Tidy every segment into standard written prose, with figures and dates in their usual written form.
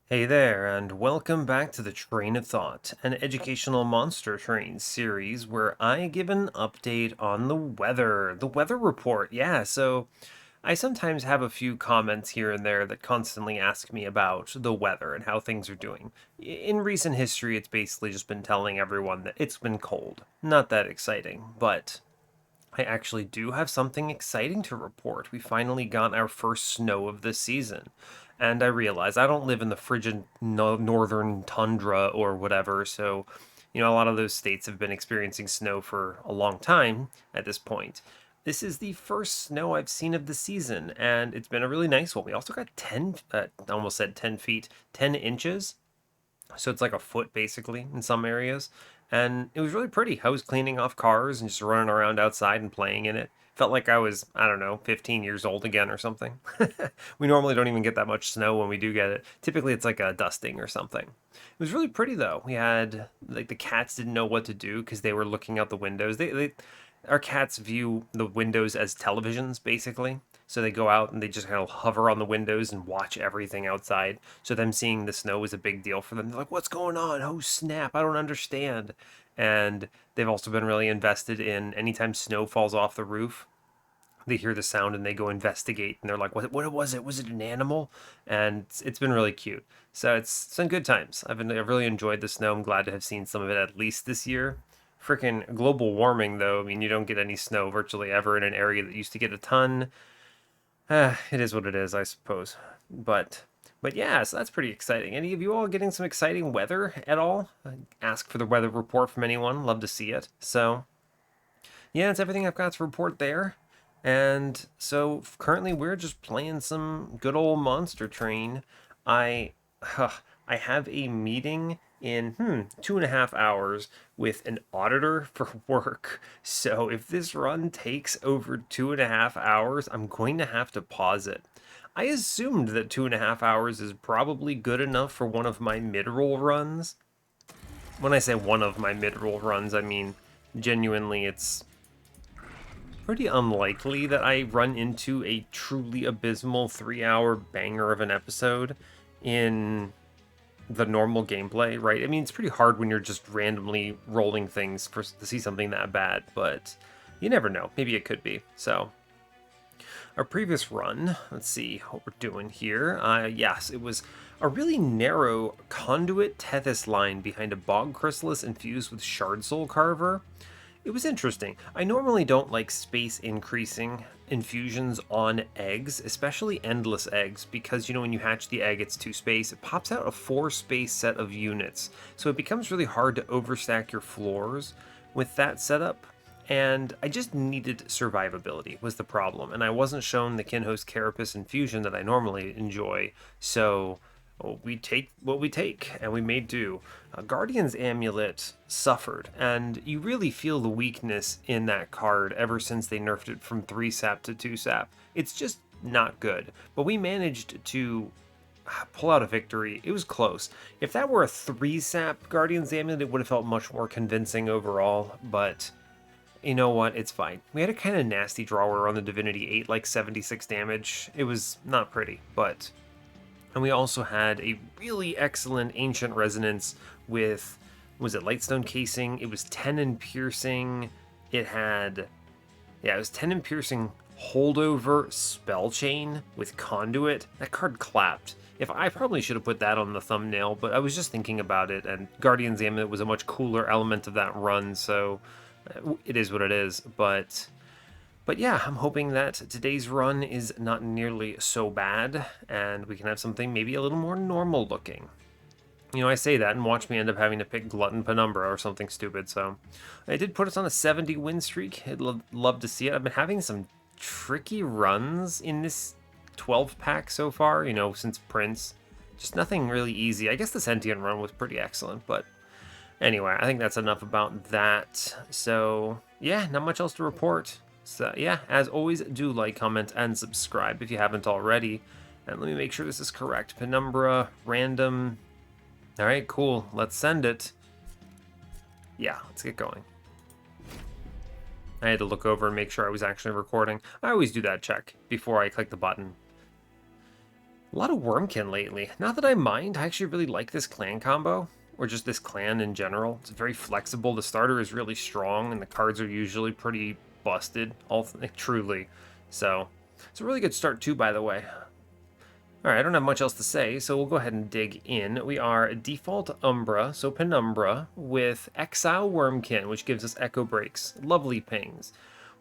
Hey there, and welcome back to the Train of Thought, an educational monster train series where I give an update on the weather. The weather report, yeah. So I sometimes have a few comments here and there that constantly ask me about the weather and how things are doing. In recent history, it's basically just been telling everyone that it's been cold. Not that exciting, but I actually do have something exciting to report. We finally got our first snow of the season. And I realize I don't live in the frigid northern tundra or whatever, so, a lot of those states have been experiencing snow for a long time at this point. This is the first snow I've seen of the season, and it's been a really nice one. We also got 10, I almost said 10 feet, 10 inches, so it's like a foot basically in some areas. And it was really pretty. I was cleaning off cars and just running around outside and playing in it. Felt like I was, I don't know, 15 years old again or something. We normally don't even get that much snow when we do get it. Typically it's like a dusting or something. It was really pretty though. We had, like, the cats didn't know what to do because they were looking out the windows. Our cats view the windows as televisions basically. So they go out and they just kind of hover on the windows and watch everything outside. So them seeing the snow was a big deal for them. They're like, "What's going on? Oh snap! I don't understand." And they've also been really invested in anytime snow falls off the roof, they hear the sound and they go investigate and they're like, what was it? Was it an animal? And it's been really cute. So it's some good times. I've really enjoyed the snow. I'm glad to have seen some of it at least this year. Freaking global warming though. I mean, you don't get any snow virtually ever in an area that used to get a ton. It is what it is, I suppose. But yeah, so that's pretty exciting. Any of you all getting some exciting weather at all? Ask for the weather report from anyone. Love to see it. So yeah, that's everything I've got to report there. And so currently we're just playing some good old Monster Train. I I have a meeting in 2.5 hours with an auditor for work. So if this run takes over 2.5 hours, I'm going to have to pause it. I assumed that 2.5 hours is probably good enough for one of my mid-roll runs. When I say one of my mid-roll runs, I mean genuinely it's pretty unlikely that I run into a truly abysmal 3 hour banger of an episode in the normal gameplay, right? I mean, it's pretty hard when you're just randomly rolling things to see something that bad, but you never know. Maybe it could be. So, our previous run, let's see what we're doing here. Yes, it was a really narrow conduit Tethys line behind a bog chrysalis infused with shard soul carver. It was interesting. I normally don't like space increasing infusions on eggs, especially endless eggs, because when you hatch the egg, it's 2 space. It pops out a 4 space set of units, so it becomes really hard to overstack your floors with that setup. And I just needed survivability was the problem, and I wasn't shown the Kinhost Carapace infusion that I normally enjoy, so we take what we take, and we made do. Guardian's Amulet suffered, and you really feel the weakness in that card ever since they nerfed it from 3 sap to 2 sap. It's just not good, but we managed to pull out a victory. It was close. If that were a 3 sap Guardian's Amulet, it would have felt much more convincing overall, but you know what? It's fine. We had a kind of nasty drawer on the Divinity 8, like 76 damage. It was not pretty, but and we also had a really excellent Ancient Resonance with, was it Lightstone Casing? It was 10 in Piercing. It was 10 in Piercing Holdover Spell Chain with Conduit. That card clapped. If I probably should have put that on the thumbnail, but I was just thinking about it, and Guardian's Amulet was a much cooler element of that run, so it is what it is. But yeah, I'm hoping that today's run is not nearly so bad, and we can have something maybe a little more normal looking. I say that and watch me end up having to pick Glutton Penumbra or something stupid, so I did put us on a 70 win streak. I'd love to see it. I've been having some tricky runs in this 12 pack so far, since Prince. Just nothing really easy. I guess the Sentient run was pretty excellent, but anyway, I think that's enough about that. So yeah, not much else to report. So yeah, as always, do like, comment, and subscribe if you haven't already. And let me make sure this is correct. Penumbra, random. All right, cool. Let's send it. Yeah, let's get going. I had to look over and make sure I was actually recording. I always do that check before I click the button. A lot of Wurmkin lately. Not that I mind, I actually really like this clan combo, or just this clan in general. It's very flexible, the starter is really strong, and the cards are usually pretty busted, truly. So, it's a really good start too, by the way. Alright, I don't have much else to say, so we'll go ahead and dig in. We are default Umbra, so Penumbra, with Exile Wurmkin, which gives us Echo Breaks. Lovely pings.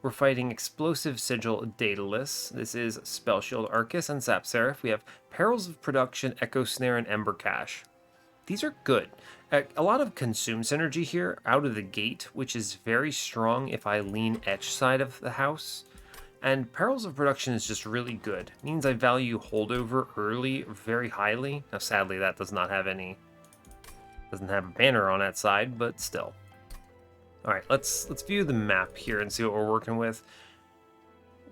We're fighting Explosive Sigil Daedalus. This is Spell Shield Arcus and Sap Seraph. We have Perils of Production, Echo Snare, and Ember Cache. These are good. A lot of consume synergy here out of the gate, which is very strong if I lean Etch side of the house. And Perils of Production is just really good. It means I value holdover early very highly. Now sadly that doesn't have a banner on that side, but still. Alright, let's view the map here and see what we're working with.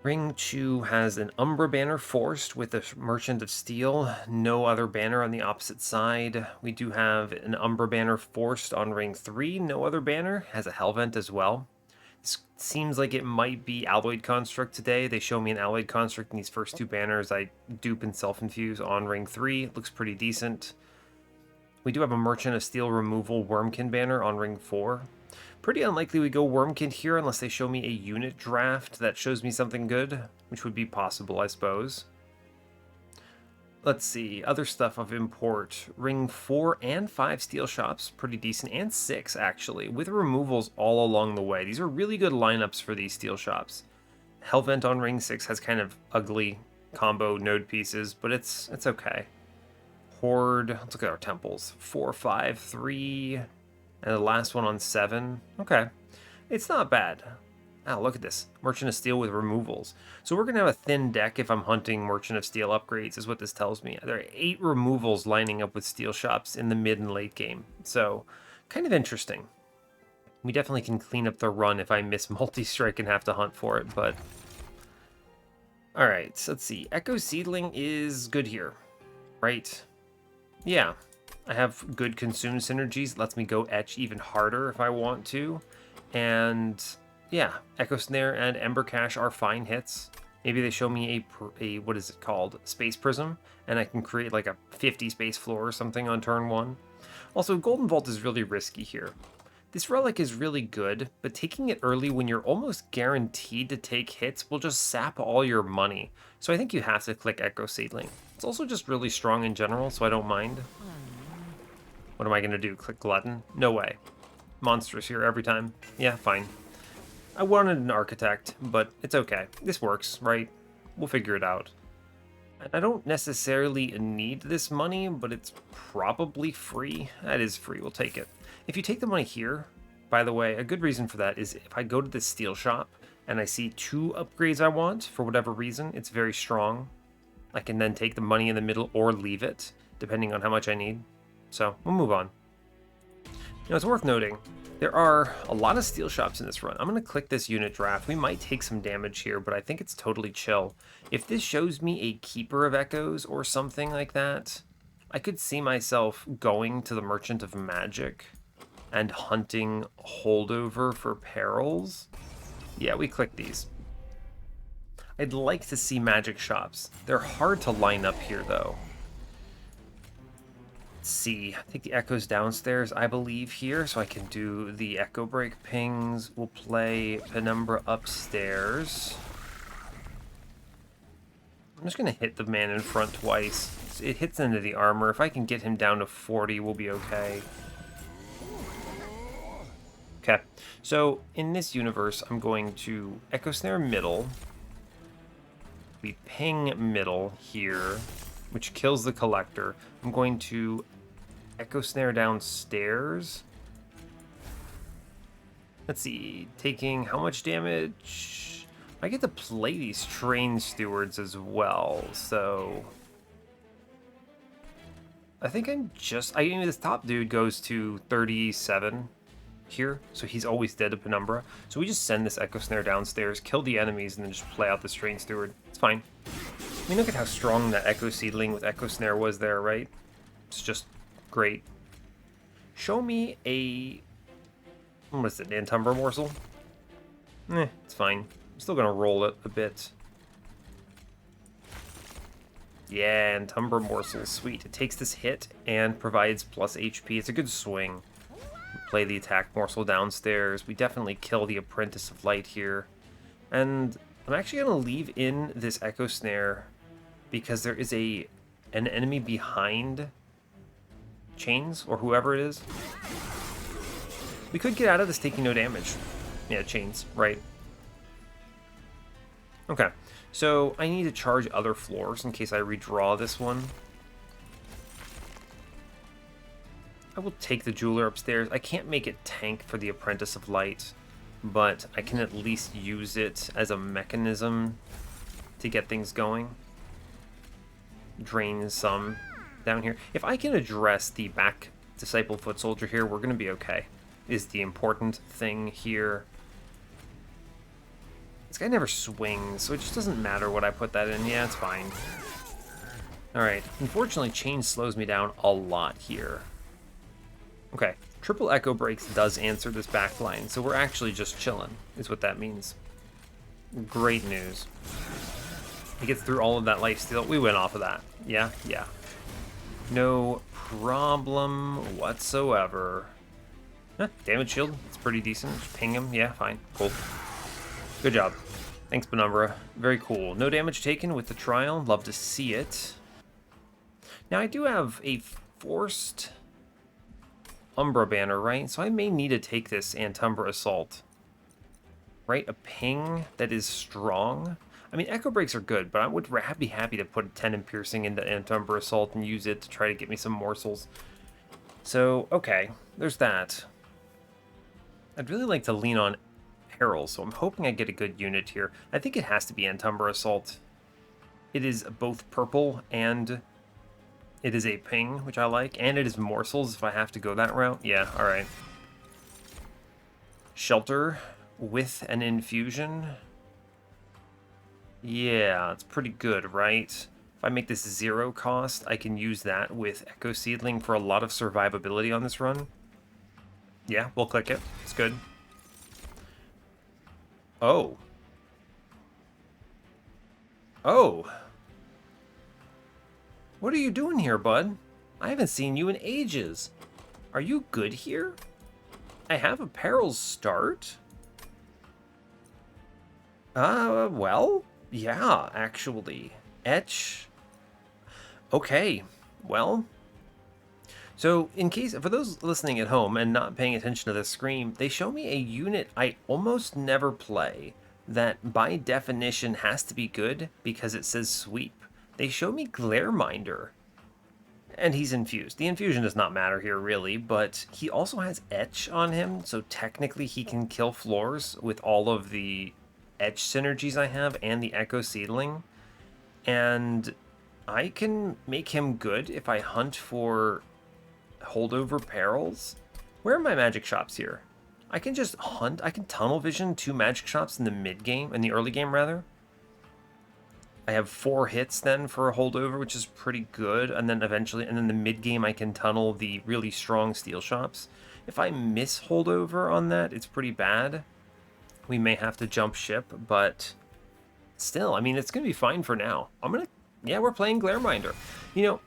Ring 2 has an Umbra banner forced with a Merchant of Steel. No other banner on the opposite side. We do have an Umbra banner forced on Ring 3. No other banner. Has a Hellvent as well. This seems like it might be Alloyed Construct today. They show me an Alloyed Construct in these first two banners. I dupe and self-infuse on Ring 3. It looks pretty decent. We do have a Merchant of Steel removal Wurmkin banner on Ring 4. Pretty unlikely we go Wurmkin here unless they show me a unit draft that shows me something good, which would be possible, I suppose. Let's see, other stuff of import. Ring 4 and 5 steel shops, pretty decent, and 6 actually, with removals all along the way. These are really good lineups for these steel shops. Hellvent on Ring 6 has kind of ugly combo node pieces, but it's okay. Horde, let's look at our temples. 4, 5, 3... and the last one on 7. Okay. It's not bad. Oh, look at this. Merchant of Steel with removals. So we're going to have a thin deck if I'm hunting Merchant of Steel upgrades, is what this tells me. There are 8 removals lining up with steel shops in the mid and late game. So, kind of interesting. We definitely can clean up the run if I miss multi-strike and have to hunt for it, but... Alright, so let's see. Echo Seedling is good here, right? Yeah. I have good consume synergies, lets me go Etch even harder if I want to. And yeah, Echo Snare and Ember Cache are fine hits. Maybe they show me a what is it called? Space Prism, and I can create like a 50 space floor or something on turn 1. Also, Golden Vault is really risky here. This relic is really good, but taking it early when you're almost guaranteed to take hits will just sap all your money. So I think you have to click Echo Seedling. It's also just really strong in general, so I don't mind. What am I going to do? Click Glutton? No way. Monsters here every time. Yeah, fine. I wanted an Architect, but it's okay. This works, right? We'll figure it out. And I don't necessarily need this money, but it's probably free. That is free. We'll take it. If you take the money here, by the way, a good reason for that is if I go to the steel shop and I see 2 upgrades I want, for whatever reason, it's very strong. I can then take the money in the middle or leave it, depending on how much I need. So, we'll move on. It's worth noting, there are a lot of steel shops in this run. I'm going to click this unit draft. We might take some damage here, but I think it's totally chill. If this shows me a Keeper of Echoes or something like that, I could see myself going to the Merchant of Magic and hunting holdover for perils. Yeah, we click these. I'd like to see magic shops. They're hard to line up here, though. See, I think the Echo's downstairs, I believe, here, so I can do the Echo Break pings. We'll play Penumbra upstairs. I'm just going to hit the man in front twice. It hits into the armor. If I can get him down to 40, we'll be okay. Okay, so in this universe, I'm going to Echo Snare middle. We ping middle here, which kills the Collector. I'm going to Echo Snare downstairs. Let's see, taking how much damage? I get to play these Train Stewards as well, so... I think I mean, this top dude goes to 37 here, so he's always dead to Penumbra. So we just send this Echo Snare downstairs, kill the enemies, and then just play out this Train Steward. It's fine. I mean, look at how strong that Echo Seedling with Echo Snare was there, right? It's just great. Show me a... what is it, Antumbra Morsel? It's fine. I'm still going to roll it a bit. Yeah, and Umbra morsel, sweet. It takes this hit and provides plus HP. It's a good swing. Play the attack morsel downstairs. We definitely kill the Apprentice of Light here. And I'm actually going to leave in this Echo Snare because there is an enemy behind Chains, or whoever it is. We could get out of this taking no damage. Yeah, Chains, right. Okay, so I need to charge other floors in case I redraw this one. I will take the Jeweler upstairs. I can't make it tank for the Apprentice of Light, but I can at least use it as a mechanism to get things going. Drain some down here. If I can address the back Disciple Foot Soldier here, we're going to be okay, is the important thing here. This guy never swings, so it just doesn't matter what I put that in. Yeah, it's fine. Alright, unfortunately, Chain slows me down a lot here. Okay, triple Echo Breaks does answer this back line, so we're actually just chilling, is what that means. Great news. He gets through all of that lifesteal. We went off of that. Yeah, yeah. No problem whatsoever. Damage shield, it's pretty decent. Just ping him, yeah, fine, cool. Good job. Thanks, Penumbra. Very cool. No damage taken with the trial. Love to see it. Now, I do have a forced Umbra banner, right? So I may need to take this Antumbra Assault. Right? A ping that is strong. I mean, Echo Breaks are good, but I would be happy to put 10 in Piercing into Antumbra Assault and use it to try to get me some morsels. So, okay. There's that. I'd really like to lean on Peril, so I'm hoping I get a good unit here. I think it has to be Antumbra Assault. It is both purple and it is a ping, which I like, and it is morsels if I have to go that route. Yeah, alright. Shelter with an infusion. Yeah, it's pretty good, right? If I make this 0 cost, I can use that with Echo Seedling for a lot of survivability on this run. Yeah, we'll click it. It's good. Oh. Oh. What are you doing here, bud? I haven't seen you in ages. Are you good here? I have a Peril's start. Well, yeah, actually. Etch. Okay, well. So, in case, for those listening at home and not paying attention to the screen, they show me a unit I almost never play that by definition has to be good because it says sweep. They show me Glareminder, and he's infused. The infusion does not matter here, really, but he also has Etch on him, so technically he can kill floors with all of the Etch synergies I have and the Echo Seedling, and I can make him good if I hunt for holdover perils. Where are my magic shops here? I can just hunt. I can tunnel vision 2 magic shops in the mid game, in the early game rather. I have 4 hits then for a holdover, which is pretty good, and then eventually, and then the mid game I can tunnel the really strong steel shops. If I miss holdover on that, it's pretty bad. We may have to jump ship, but still, I mean, it's gonna be fine for now. Yeah, we're playing Glareminder. You know,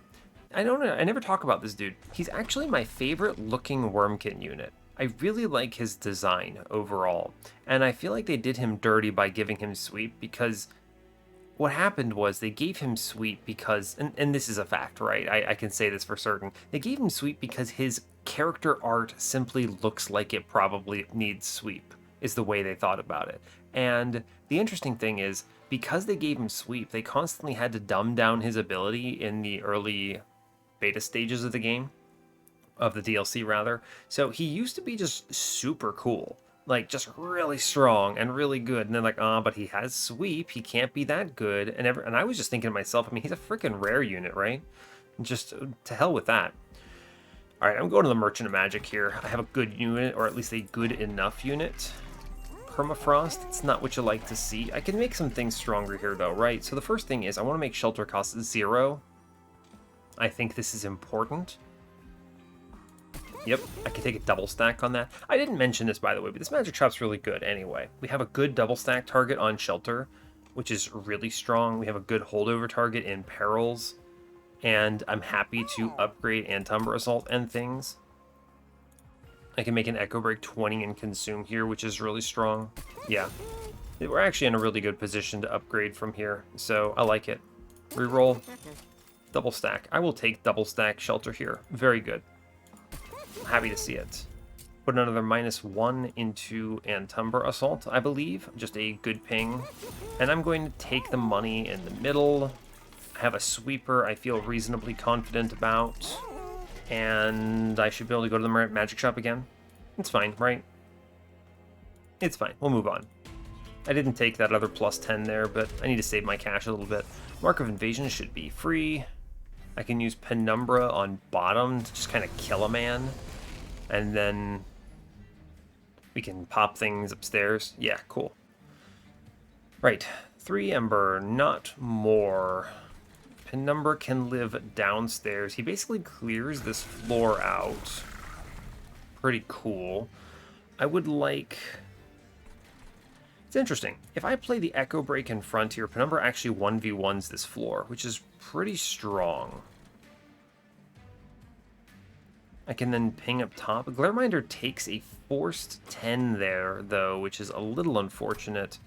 I don't know. I never talk about this dude. He's actually my favorite looking Wurmkin unit. I really like his design overall. And I feel like they did him dirty by giving him sweep because what happened was they gave him sweep because, and this is a fact, right? I can say this for certain. They gave him sweep because his character art simply looks like it probably needs sweep, is the way they thought about it. And the interesting thing is, because they gave him sweep, they constantly had to dumb down his ability in the early beta stages of the game, of the DLC rather. So he used to be just super cool, like just really strong and really good. And then like, but he has sweep, he can't be that good. And I was just thinking to myself, I mean, he's a freaking rare unit, right? Just to hell with that. All right, I'm going to the Merchant of Magic here. I have a good unit, or at least a good enough unit. Permafrost, it's not what you like to see. I can make some things stronger here though, right? So the first thing is I want to make shelter cost 0. I think this is important. Yep, I can take a double stack on that. I didn't mention this, by the way, but this magic shop's really good anyway. We have a good double stack target on shelter which is really strong. We have a good holdover target in Perils, and I'm happy to upgrade Antumbra Assault and things. I can make an Echo Break 20 and Consume here, which is really strong. Yeah, we're actually in a really good position to upgrade from here, so I like it. Reroll, double stack. I will take double stack Shelter here. Very good. Happy to see it. Put another -1 into Antumbra Assault, I believe. Just a good ping. And I'm going to take the money in the middle. I have a sweeper I feel reasonably confident about. And I should be able to go to the magic shop again. It's fine, right? It's fine. We'll move on. I didn't take that other +10 there, but I need to save my cash a little bit. Mark of Invasion should be free. I can use Penumbra on bottom to just kind of kill a man. And then we can pop things upstairs. Yeah, cool. Right, 3 Ember, not more. Penumbra can live downstairs. He basically clears this floor out. Pretty cool. I would like... It's interesting. If I play the Echo Break in front here, Penumbra actually 1v1s this floor, which is pretty strong. I can then ping up top. Glareminder takes a forced 10 there, though, which is a little unfortunate.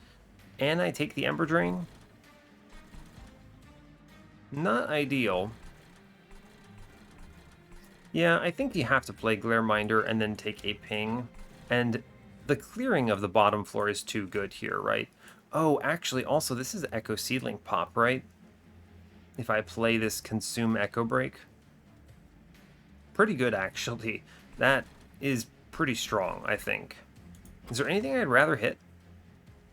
And I take the Ember Drain. Not ideal. Yeah, I think you have to play Glareminder and then take a ping. And the clearing of the bottom floor is too good here, right? Oh, actually, also, this is Echo Seedling pop, right? If I play this Consume Echo Break. Pretty good, actually. That is pretty strong, I think. Is there anything I'd rather hit?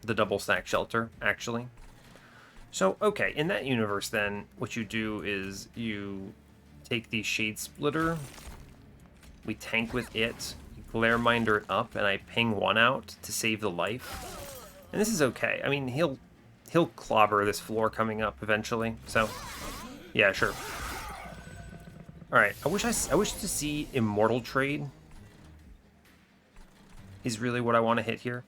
The double stack Shelter, actually. So, okay, in that universe, then, what you do is you take the Shade Splitter, we tank with it, Glareminder it up, and I ping 1 out to save the life. And this is okay. I mean, he'll clobber this floor coming up eventually, so yeah, sure. Alright, I wish to see Immortal Trade is really what I want to hit here.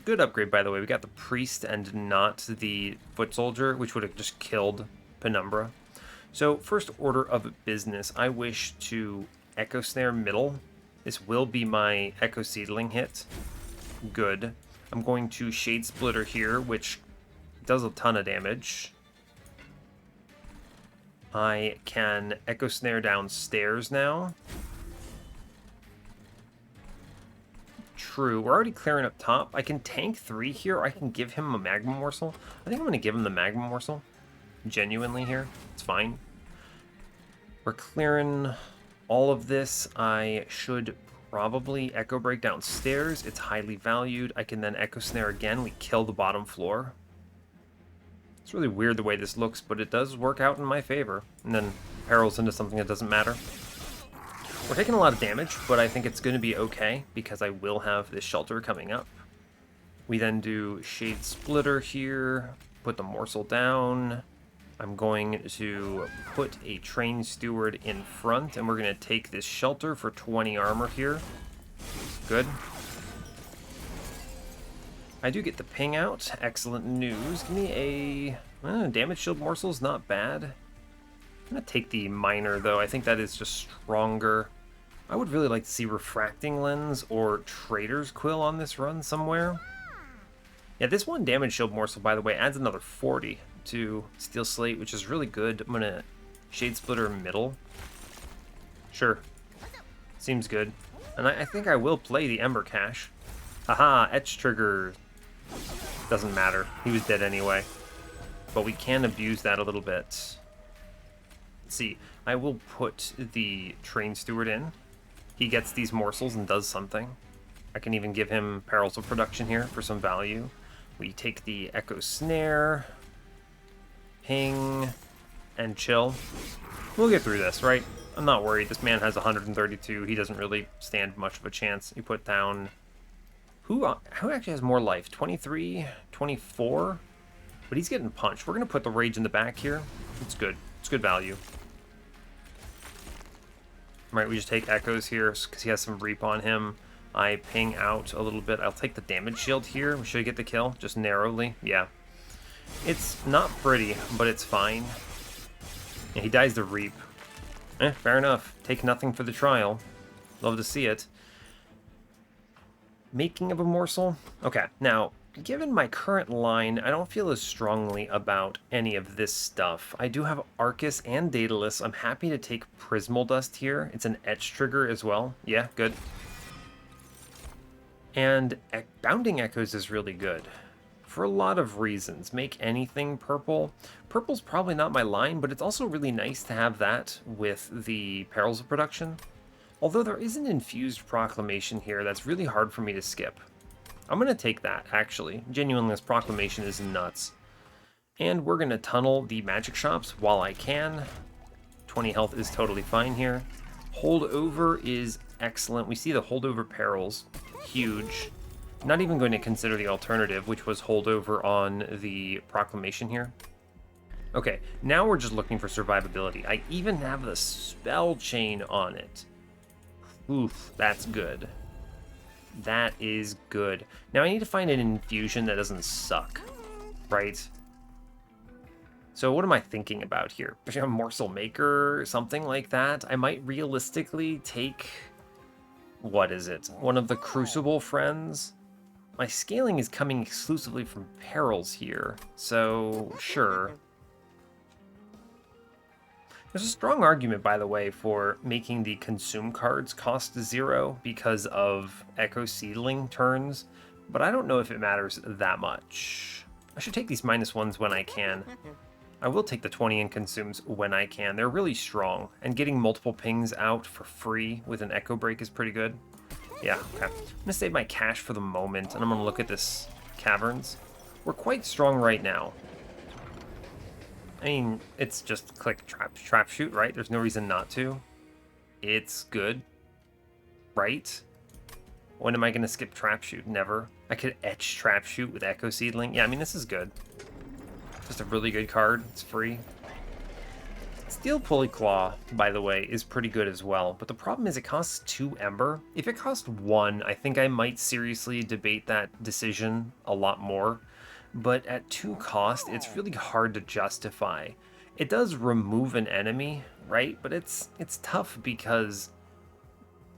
Good upgrade, by the way. We got the Priest and not the Foot Soldier, which would have just killed Penumbra. So, first order of business, I wish to Echo Snare middle. This will be my Echo Seedling hit. Good. I'm going to Shade Splitter here, which does a ton of damage. I can Echo Snare downstairs now. True. We're already clearing up top. I can tank 3 here. I can give him a Magma Morsel. I think I'm going to give him the Magma Morsel. Genuinely here. It's fine. We're clearing all of this. I should probably Echo Break downstairs. It's highly valued. I can then Echo Snare again. We kill the bottom floor. It's really weird the way this looks, but it does work out in my favor. And then Perils into something that doesn't matter. We're taking a lot of damage, but I think it's going to be okay, because I will have this Shelter coming up. We then do Shade Splitter here, put the Morsel down. I'm going to put a Train Steward in front, and we're going to take this Shelter for 20 armor here. Good. I do get the ping out. Excellent news. Give me a... damage shield morsel's not bad. I'm going to take the Miner, though. I think that is just stronger. I would really like to see Refracting Lens or Trader's Quill on this run somewhere. Yeah, this one damage shield morsel, by the way, adds another 40 to Steel Slate, which is really good. I'm going to Shade Splitter middle. Sure. Seems good. And I think I will play the Ember Cache. Haha, Etch Trigger. Doesn't matter. He was dead anyway. But we can abuse that a little bit. Let's see. I will put the Train Steward in. He gets these morsels and does something. I can even give him Perils of Production here for some value. We take the Echo Snare. Ping. And chill. We'll get through this, right? I'm not worried. This man has 132. He doesn't really stand much of a chance. You put down... Who actually has more life? 23? 24? But he's getting punched. We're going to put the Rage in the back here. It's good. It's good value. Right, we just take Echoes here because he has some Reap on him. I ping out a little bit. I'll take the damage shield here. Should I get the kill? Just narrowly? Yeah. It's not pretty, but it's fine. Yeah, he dies to Reap. Fair enough. Take nothing for the trial. Love to see it. Making of a morsel? Okay, now, given my current line, I don't feel as strongly about any of this stuff. I do have Arcus and Daedalus. I'm happy to take Prismal Dust here. It's an etch trigger as well. Yeah, good. And Bounding Echoes is really good. For a lot of reasons. Make anything purple. Purple's probably not my line, but it's also really nice to have that with the Perils of Production. Although there is an infused proclamation here that's really hard for me to skip. I'm going to take that, actually. Genuinely, this proclamation is nuts. And we're going to tunnel the magic shops while I can. 20 health is totally fine here. Holdover is excellent. We see the holdover perils. Huge. Not even going to consider the alternative, which was holdover on the proclamation here. Okay, now we're just looking for survivability. I even have the spell chain on it. Oof, that's good. That is good. Now I need to find an infusion that doesn't suck, right? So what am I thinking about here? A morsel maker, something like that? I might realistically take... What is it? One of the Crucible friends? My scaling is coming exclusively from perils here, so sure. There's a strong argument, by the way, for making the consume cards cost 0 because of Echo Seedling turns, but I don't know if it matters that much. I should take these -1s when I can. I will take the 20 in consumes when I can. They're really strong, and getting multiple pings out for free with an Echo Break is pretty good. Yeah, okay. I'm gonna save my cash for the moment, and I'm gonna look at this Caverns. We're quite strong right now. I mean, it's just click trap shoot, right? There's no reason not to. It's good, right? When am I gonna skip trap shoot? Never. I could etch trap shoot with Echo Seedling. Yeah, I mean, this is good. Just a really good card. It's free. Steel Pulley Claw, by the way, is pretty good as well, but the problem is it costs 2 Ember. If it cost 1, I think I might seriously debate that decision a lot more, but at 2 cost, it's really hard to justify. It does remove an enemy, right? But it's tough because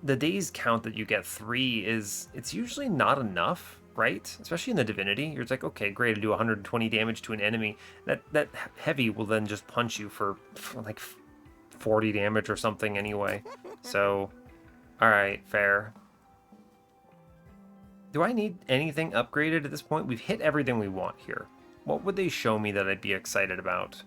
the days count that you get 3 it's usually not enough, right? Especially in the Divinity, you're just like, okay, great, I do 120 damage to an enemy. That heavy will then just punch you for like 40 damage or something anyway. So, all right, fair. Do I need anything upgraded at this point? We've hit everything we want here. What would they show me that I'd be excited about?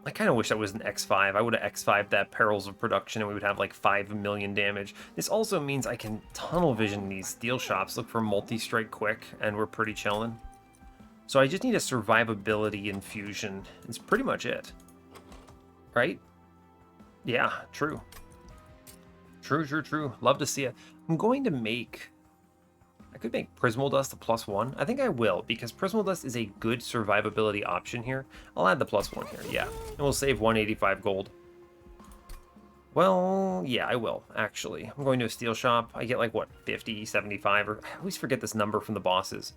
I kind of wish that was an X5. I would have X5'd that Perils of Production and we would have like 5 million damage. This also means I can tunnel vision these steel shops, look for multi-strike quick, and we're pretty chilling. So I just need a survivability infusion. It's pretty much it. Right? Yeah, true. True. Love to see it. I'm going to make... I could make Prismal Dust a +1. I think I will, because Prismal Dust is a good survivability option here. I'll add the +1 here, yeah. And we'll save 185 gold. Well, yeah, I will, actually. I'm going to a steel shop. I get like, what, 50, 75? Or I always forget this number from the bosses.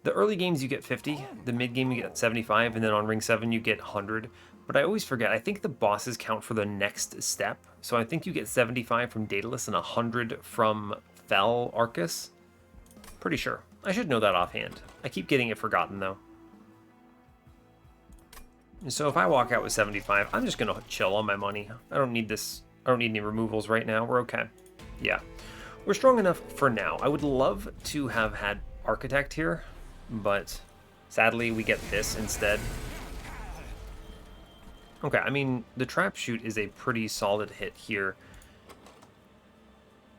The early games you get 50, the mid game you get 75, and then on ring 7 you get 100. But I always forget, I think the bosses count for the next step. So I think you get 75 from Daedalus and 100 from Fel Arcus. Pretty sure. I should know that offhand. I keep getting it forgotten, though. So if I walk out with 75, I'm just going to chill on my money. I don't need this. I don't need any removals right now. We're okay. Yeah. We're strong enough for now. I would love to have had Architect here, but sadly we get this instead. Okay, I mean, the Trap Shoot is a pretty solid hit here.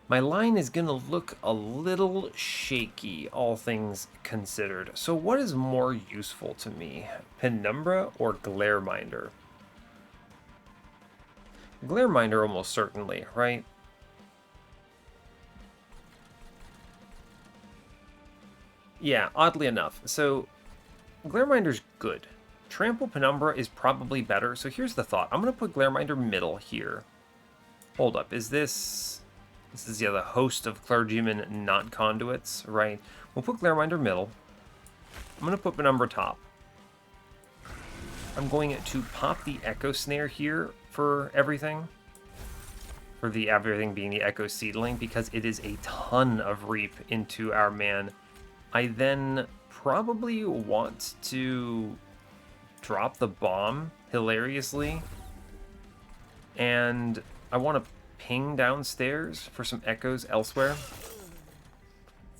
My line is going to look a little shaky, all things considered. So what is more useful to me? Penumbra or Glareminder? Glareminder almost certainly, right? Yeah, oddly enough. So Glareminder's good. Trample Penumbra is probably better. So here's the thought. I'm going to put Glareminder middle here. Hold up, is this... This is, yeah, the host of clergymen, not conduits, right? We'll put Glareminder middle. I'm going to put Penumbra top. I'm going to pop the Echo Snare here for everything. For the everything being the Echo Seedling, because it is a ton of Reap into our man. I then probably want to drop the bomb, hilariously. And I want to ping downstairs for some echoes elsewhere.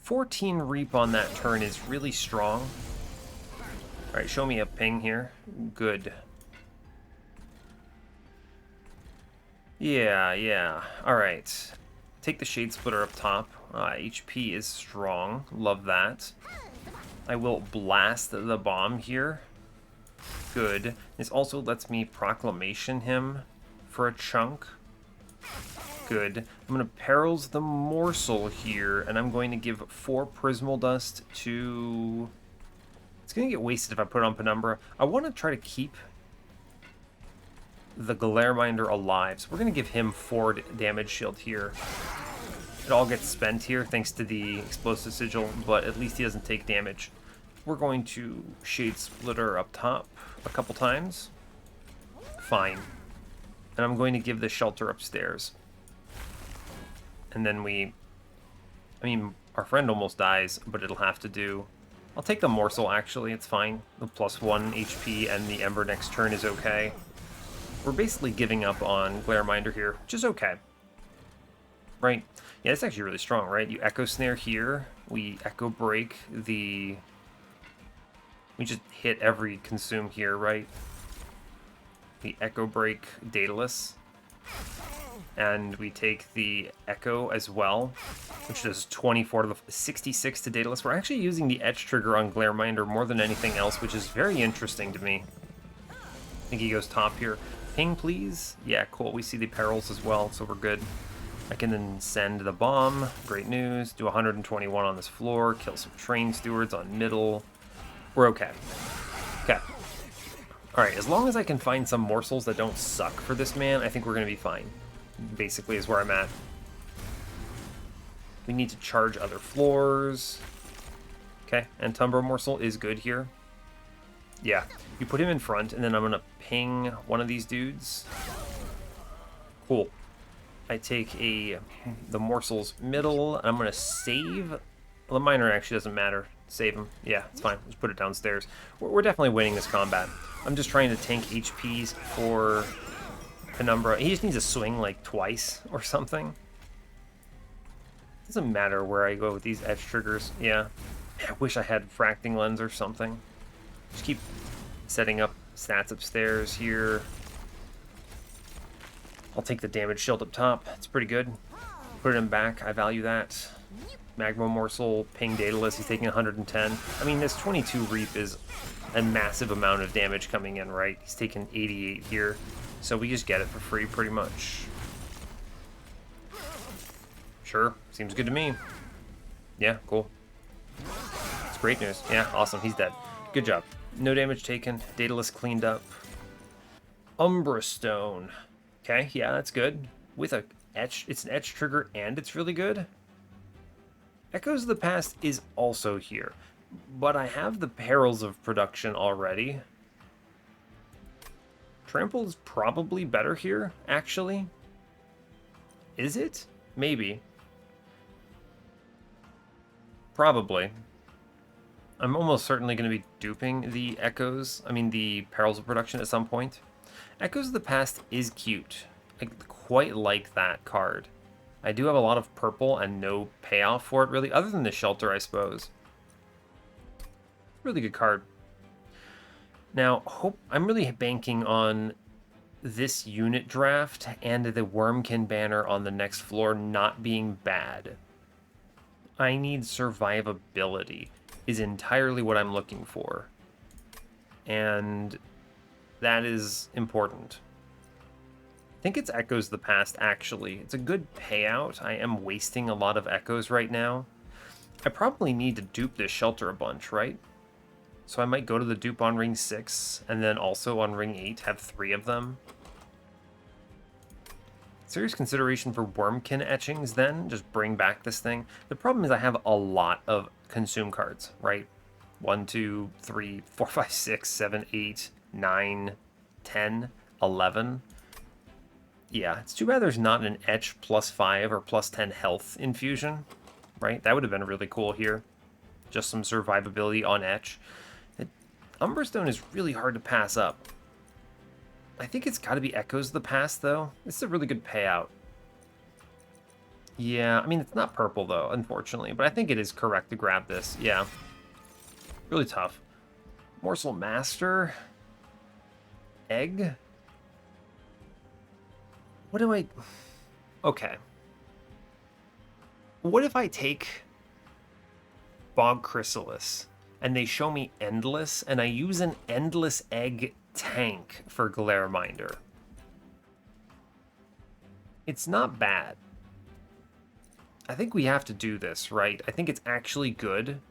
14 Reap on that turn is really strong. Alright, show me a ping here. Good. Yeah. Alright. Take the Shade Splitter up top. HP is strong. Love that. I will blast the bomb here. Good. This also lets me Proclamation him for a chunk. Good. I'm going to Perils the Morsel here, and I'm going to give 4 Prismal Dust to... It's going to get wasted if I put it on Penumbra. I want to try to keep the Glareminder alive, so we're going to give him 4 damage shield here. It all gets spent here thanks to the Explosive Sigil, but at least he doesn't take damage. We're going to Shade Splitter up top a couple times. Fine. And I'm going to give the Shelter upstairs. And then our friend almost dies, but it'll have to do. I'll take the Morsel, actually, it's fine. The +1 HP and the Ember next turn is okay. We're basically giving up on Glareminder here, which is okay. Right? Yeah, it's actually really strong, right? You Echo Snare here, we Echo Break the... We just hit every consume here, right? We Echo Break Daedalus. And we take the Echo as well, which does 24 to the 66 to Daedalus. We're actually using the Etch trigger on Glareminder more than anything else, which is very interesting to me. I think he goes top here. Ping, please. Yeah, cool. We see the Perils as well, so we're good. I can then send the bomb. Great news. Do 121 on this floor. Kill some Train Stewards on middle. We're okay. Okay. Alright, as long as I can find some morsels that don't suck for this man, I think we're going to be fine. Basically is where I'm at. We need to charge other floors. Okay, and Tumbro Morsel is good here. Yeah, you put him in front, and then I'm going to ping one of these dudes. Cool. I take the Morsel's middle, and I'm going to save. The Miner actually doesn't matter. Save him. Yeah, it's fine. Just put it downstairs. We're definitely winning this combat. I'm just trying to tank HPs for Penumbra. He just needs to swing like twice or something. Doesn't matter where I go with these edge triggers. Yeah. I wish I had Fracting Lens or something. Just keep setting up stats upstairs here. I'll take the damage shield up top. It's pretty good. Put it in back. I value that. Magma Morsel, Ping Daedalus, he's taking 110. I mean, this 22 Reap is a massive amount of damage coming in, right? He's taking 88 here, so we just get it for free, pretty much. Sure, seems good to me. Yeah, cool. It's great news. Yeah, awesome, he's dead. Good job. No damage taken, Daedalus cleaned up. Umbra Stone. Okay, yeah, that's good. With a etch, it's an etch trigger and it's really good. Echoes of the Past is also here, but I have the Perils of Production already. Trample is probably better here, actually. Is it? Maybe. Probably. I'm almost certainly going to be duping the the Perils of Production at some point. Echoes of the Past is cute. I quite like that card. I do have a lot of purple and no payoff for it, really, other than the Shelter, I suppose. Really good card. Now, I'm really banking on this unit draft and the Wurmkin banner on the next floor not being bad. I need survivability is entirely what I'm looking for. And that is important. I think it's Echoes of the Past, actually. It's a good payout. I am wasting a lot of Echoes right now. I probably need to dupe this Shelter a bunch, right? So I might go to the dupe on ring 6, and then also on ring 8 have 3 of them. Serious consideration for Wurmkin etchings then, just bring back this thing. The problem is I have a lot of consume cards, right? 1, 2, 3, 4, 5, 6, 7, 8, 9, 10, 11. Yeah, it's too bad there's not an etch +5 or +10 health infusion, right? That would have been really cool here. Just some survivability on etch. Umbra Stone is really hard to pass up. I think it's got to be Echoes of the Past, though. This is a really good payout. Yeah, I mean, it's not purple, though, unfortunately, but I think it is correct to grab this. Yeah. Really tough. Morsel Master. Egg. What do I... Okay. What if I take Bog Chrysalis and they show me Endless and I use an Endless Egg tank for Glareminder? It's not bad. I think we have to do this, right? I think it's actually good.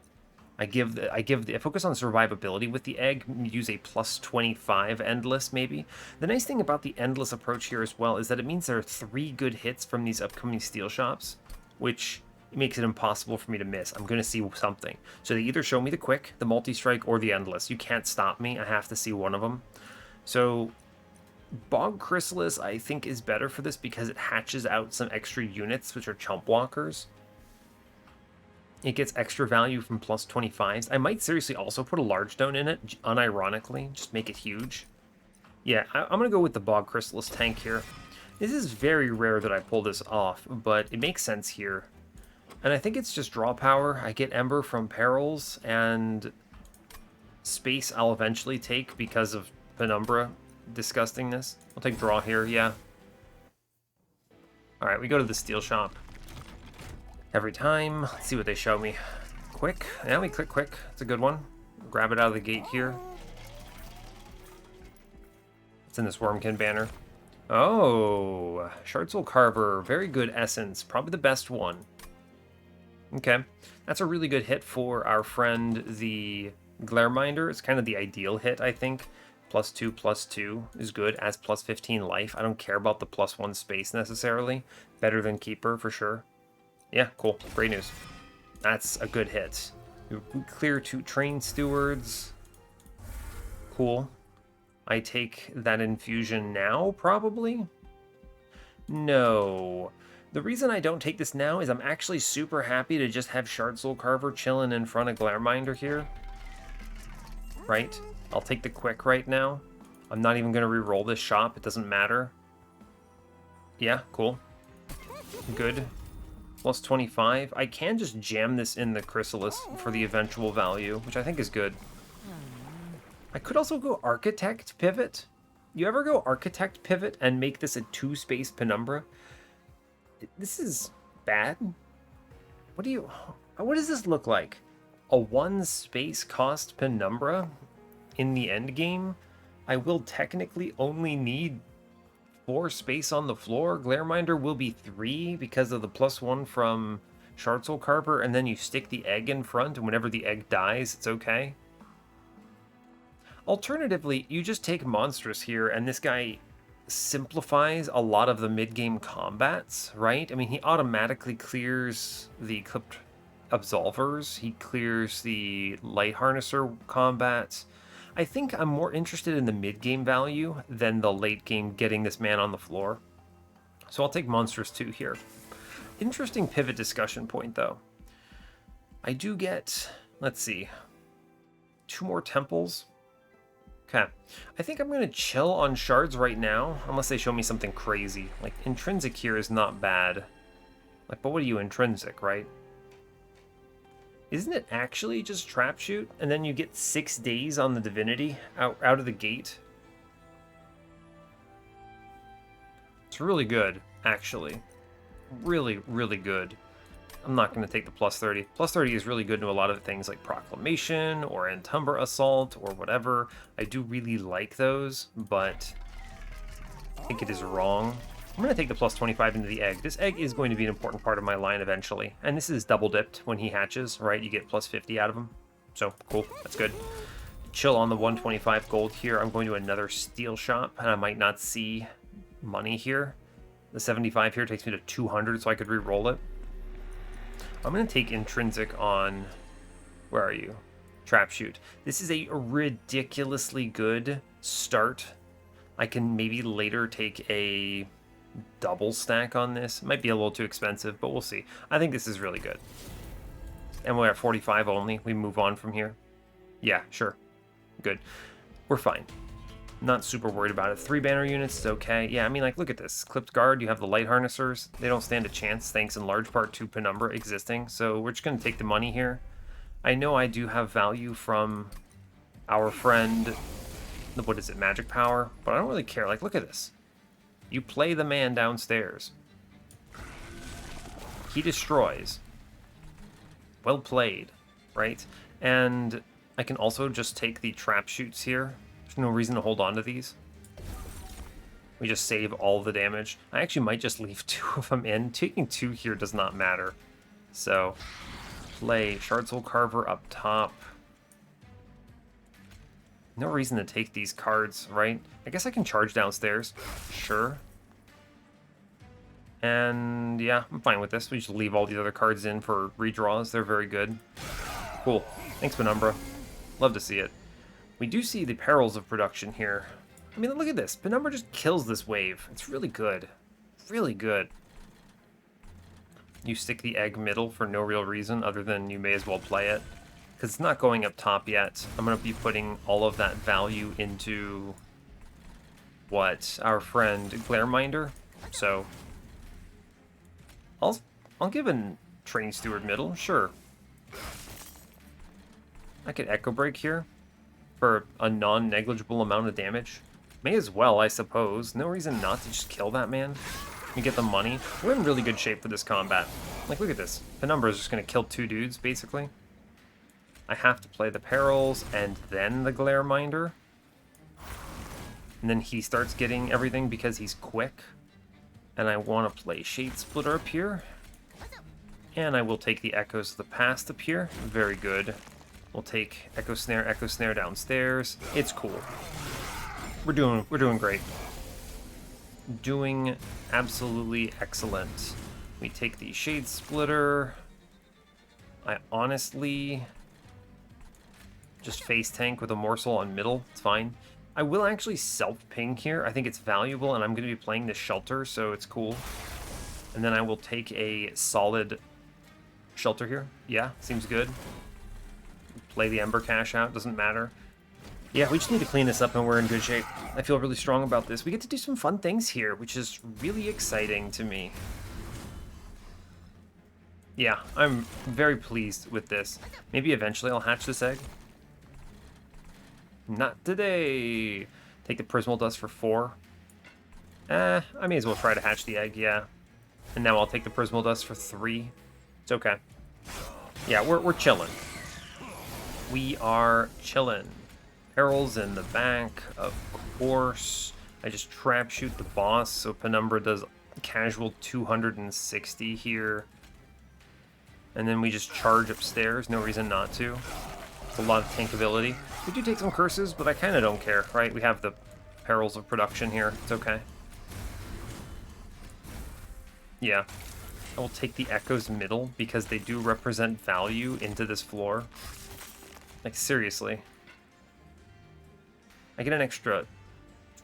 I focus on survivability with the egg, use a +25 endless maybe. The nice thing about the endless approach here as well is that it means there are 3 good hits from these upcoming steel shops, which makes it impossible for me to miss. I'm going to see something. So they either show me the quick, the multi-strike, or the endless. You can't stop me. I have to see one of them. So Bog Chrysalis I think is better for this because it hatches out some extra units, which are chump walkers. It gets extra value from +25s. I might seriously also put a large stone in it, unironically, just make it huge. Yeah, I'm going to go with the Bog Chrysalis tank here. This is very rare that I pull this off, but it makes sense here. And I think it's just draw power. I get Ember from Perils, and Space I'll eventually take because of Penumbra disgustingness. I'll take draw here, yeah. Alright, we go to the steel shop. Every time. Let's see what they show me. Quick. Yeah, we click quick. It's a good one. Grab it out of the gate here. It's in this Wurmkin banner. Oh, Shard Soul Carver. Very good essence. Probably the best one. Okay. That's a really good hit for our friend, the Glareminder. It's kind of the ideal hit, I think. +2/+2 is good, as +15 life. I don't care about the +1 space necessarily. Better than Keeper, for sure. Yeah, cool. Great news. That's a good hit. We clear 2 train stewards. Cool. I take that infusion now, probably? No. The reason I don't take this now is I'm actually super happy to just have Shard Soul Carver chilling in front of Glareminder here. Right? I'll take the quick right now. I'm not even going to re-roll this shop. It doesn't matter. Yeah, cool. Good. +25. I can just jam this in the Chrysalis for the eventual value, which I think is good. I could also go Architect Pivot. You ever go Architect Pivot and make this a 2-space Penumbra? This is bad. What does this look like? A 1-space cost Penumbra in the end game? I will technically only need 4 space on the floor. Glareminder will be 3 because of the +1 from Shard Soul Carver, and then you stick the egg in front, and whenever the egg dies, it's okay. Alternatively, you just take Monstrous here, and this guy simplifies a lot of the mid-game combats, right? I mean, he automatically clears the Clipped Absolvers, he clears the Light Harnesser combats. I think I'm more interested in the mid-game value than the late-game getting this man on the floor. So I'll take Monstrous 2 here. Interesting pivot discussion point, though. I do get, let's see, 2 more temples. Okay. I think I'm going to chill on shards right now, unless they show me something crazy. Like, Intrinsic here is not bad. Like, but what are you, Intrinsic, right? Isn't it actually just Trap Shoot, and then you get 6 days on the Divinity out of the gate? It's really good, actually. Really, really good. I'm not going to take the +30. +30 is really good to a lot of things like Proclamation or Antumbra Assault or whatever. I do really like those, but I think it is wrong. I'm going to take the +25 into the egg. This egg is going to be an important part of my line eventually. And this is double dipped when he hatches, right? You get +50 out of him. So, cool. That's good. Chill on the 125 gold here. I'm going to another steel shop, and I might not see money here. The 75 here takes me to 200, so I could re-roll it. I'm going to take Intrinsic on... Where are you? Trap Shoot. This is a ridiculously good start. I can maybe later take a double stack on this. Might be a little too expensive, but we'll see. I think this is really good. And we're at 45 only. We move on from here. Yeah, sure. Good. We're fine. Not super worried about it. 3 banner units is okay. Yeah, I mean, like, look at this. Clipped Guard, you have the Light Harnessers. They don't stand a chance, thanks in large part to Penumbra existing. So we're just going to take the money here. I know I do have value from our friend, what is it, Magic Power? But I don't really care. Like, look at this. You play the man downstairs. He destroys. Well played, right? And I can also just take the Trap Shoots here. There's no reason to hold on to these. We just save all the damage. I actually might just leave 2 of them in. Taking 2 here does not matter. So, play Shard Soul Carver up top. No reason to take these cards, right? I guess I can charge downstairs. Sure. And yeah, I'm fine with this. We just leave all the other cards in for redraws. They're very good. Cool. Thanks, Penumbra. Love to see it. We do see the perils of production here. I mean, look at this. Penumbra just kills this wave. It's really good. Really good. You stick the egg middle for no real reason other than you may as well play it. Because it's not going up top yet. I'm going to be putting all of that value into what? Our friend Glareminder. So I'll give a Train Steward middle, sure. I could Echo Break here for a non-negligible amount of damage. May as well, I suppose. No reason not to just kill that man. You get the money. We're in really good shape for this combat. Like, look at this. Penumbra is just going to kill 2 dudes, basically. I have to play the Perils and then the Glareminder. And then he starts getting everything because he's quick. And I want to play Shade Splitter up here. And I will take the Echoes of the Past up here. Very good. We'll take Echo Snare downstairs. It's cool. We're doing great. Doing absolutely excellent. We take the Shade Splitter. I honestly just face tank with a morsel on middle. It's fine. I will actually self-ping here. I think it's valuable, and I'm going to be playing this Shelter, so it's cool. And then I will take a solid Shelter here. Yeah, seems good. Play the Ember Cash out, doesn't matter. Yeah, we just need to clean this up and we're in good shape. I feel really strong about this. We get to do some fun things here, which is really exciting to me. Yeah, I'm very pleased with this. Maybe eventually I'll hatch this egg. Not today. Take the Prismal Dust for 4. I may as well try to hatch the egg, yeah. And now I'll take the Prismal Dust for 3. It's okay. Yeah, we're chilling. We are chilling. Perils in the back, of course. I just Trap Shoot the boss, so Penumbra does casual 260 here. And then we just charge upstairs, no reason not to. It's a lot of tankability. We do take some curses, but I kind of don't care, right? We have the Perils of Production here. It's okay. Yeah. I will take the Echoes middle because they do represent value into this floor. Like, seriously. I get an extra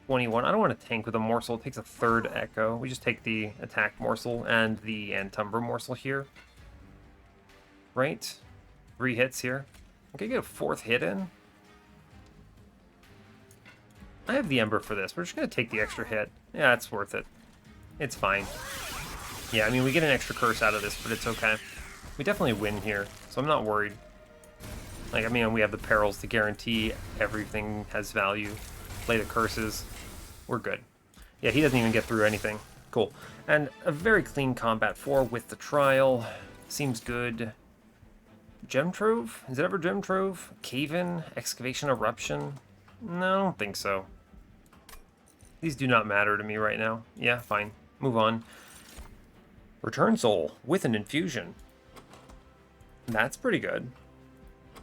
21. I don't want to tank with a morsel. It takes a 3rd Echo. We just take the attack morsel and the Antumbra morsel here. Right? 3 hits here. Okay, get a 4th hit in. I have the Ember for this. We're just going to take the extra hit. Yeah, it's worth it. It's fine. Yeah, I mean, we get an extra curse out of this, but it's okay. We definitely win here, so I'm not worried. Like, I mean, we have the Perils to guarantee everything has value. Play the curses. We're good. Yeah, he doesn't even get through anything. Cool. And a very clean combat 4 with the Trial. Seems good. Gem Trove? Is it ever Gem Trove? Cave-In? Excavation Eruption? No, I don't think so. These do not matter to me right now. Yeah, fine. Move on. Return Soul with an Infusion. That's pretty good.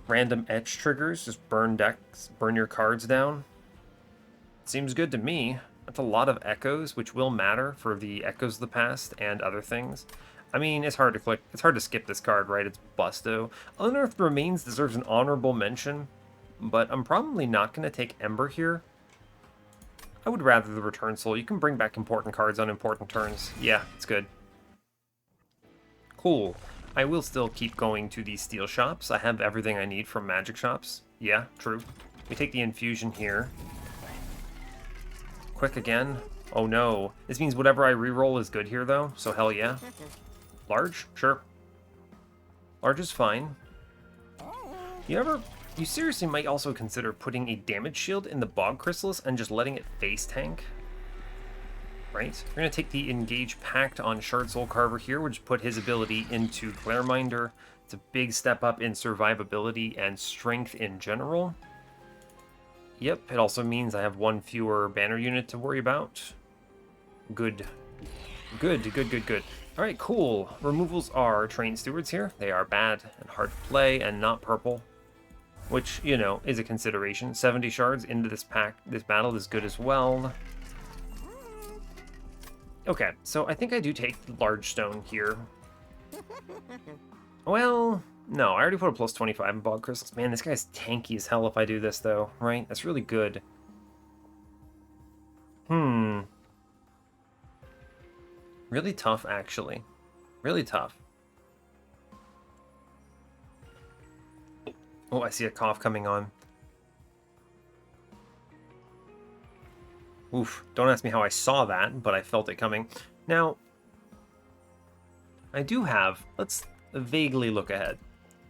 Random etch triggers, just burn decks, burn your cards down. Seems good to me. That's a lot of Echoes, which will matter for the Echoes of the Past and other things. I mean, it's hard to click. It's hard to skip this card, right? It's Busto. Unearthed Remains deserves an honorable mention, but I'm probably not going to take Ember here. I would rather the Return Soul. You can bring back important cards on important turns. Yeah, it's good. Cool. I will still keep going to these steel shops. I have everything I need from magic shops. Yeah, true. We take the infusion here. Quick again. Oh no. This means whatever I reroll is good here though, so hell yeah. Large? Sure. Large is fine. You seriously might also consider putting a damage shield in the Bog Chrysalis and just letting it face tank. Right? We're going to take the Engage Pact on Shard Soul Carver here, which put his ability into Glareminder. It's a big step up in survivability and strength in general. Yep, it also means I have one fewer banner unit to worry about. Good. Good, good, good, good. Alright, cool. Removals are Trained Stewards here. They are bad and hard to play and not purple, which, you know, is a consideration. 70 shards into this battle is good as well. Okay, so I think I do take Large Stone here. Well, no, I already put a plus 25 in Bog Crystals. Man, this guy's tanky as hell if I do this, though, right? That's really good. Really tough, actually. Really tough. Oh, I see a cough coming on. Oof, don't ask me how I saw that, but I felt it coming. Now, I do have, let's vaguely look ahead.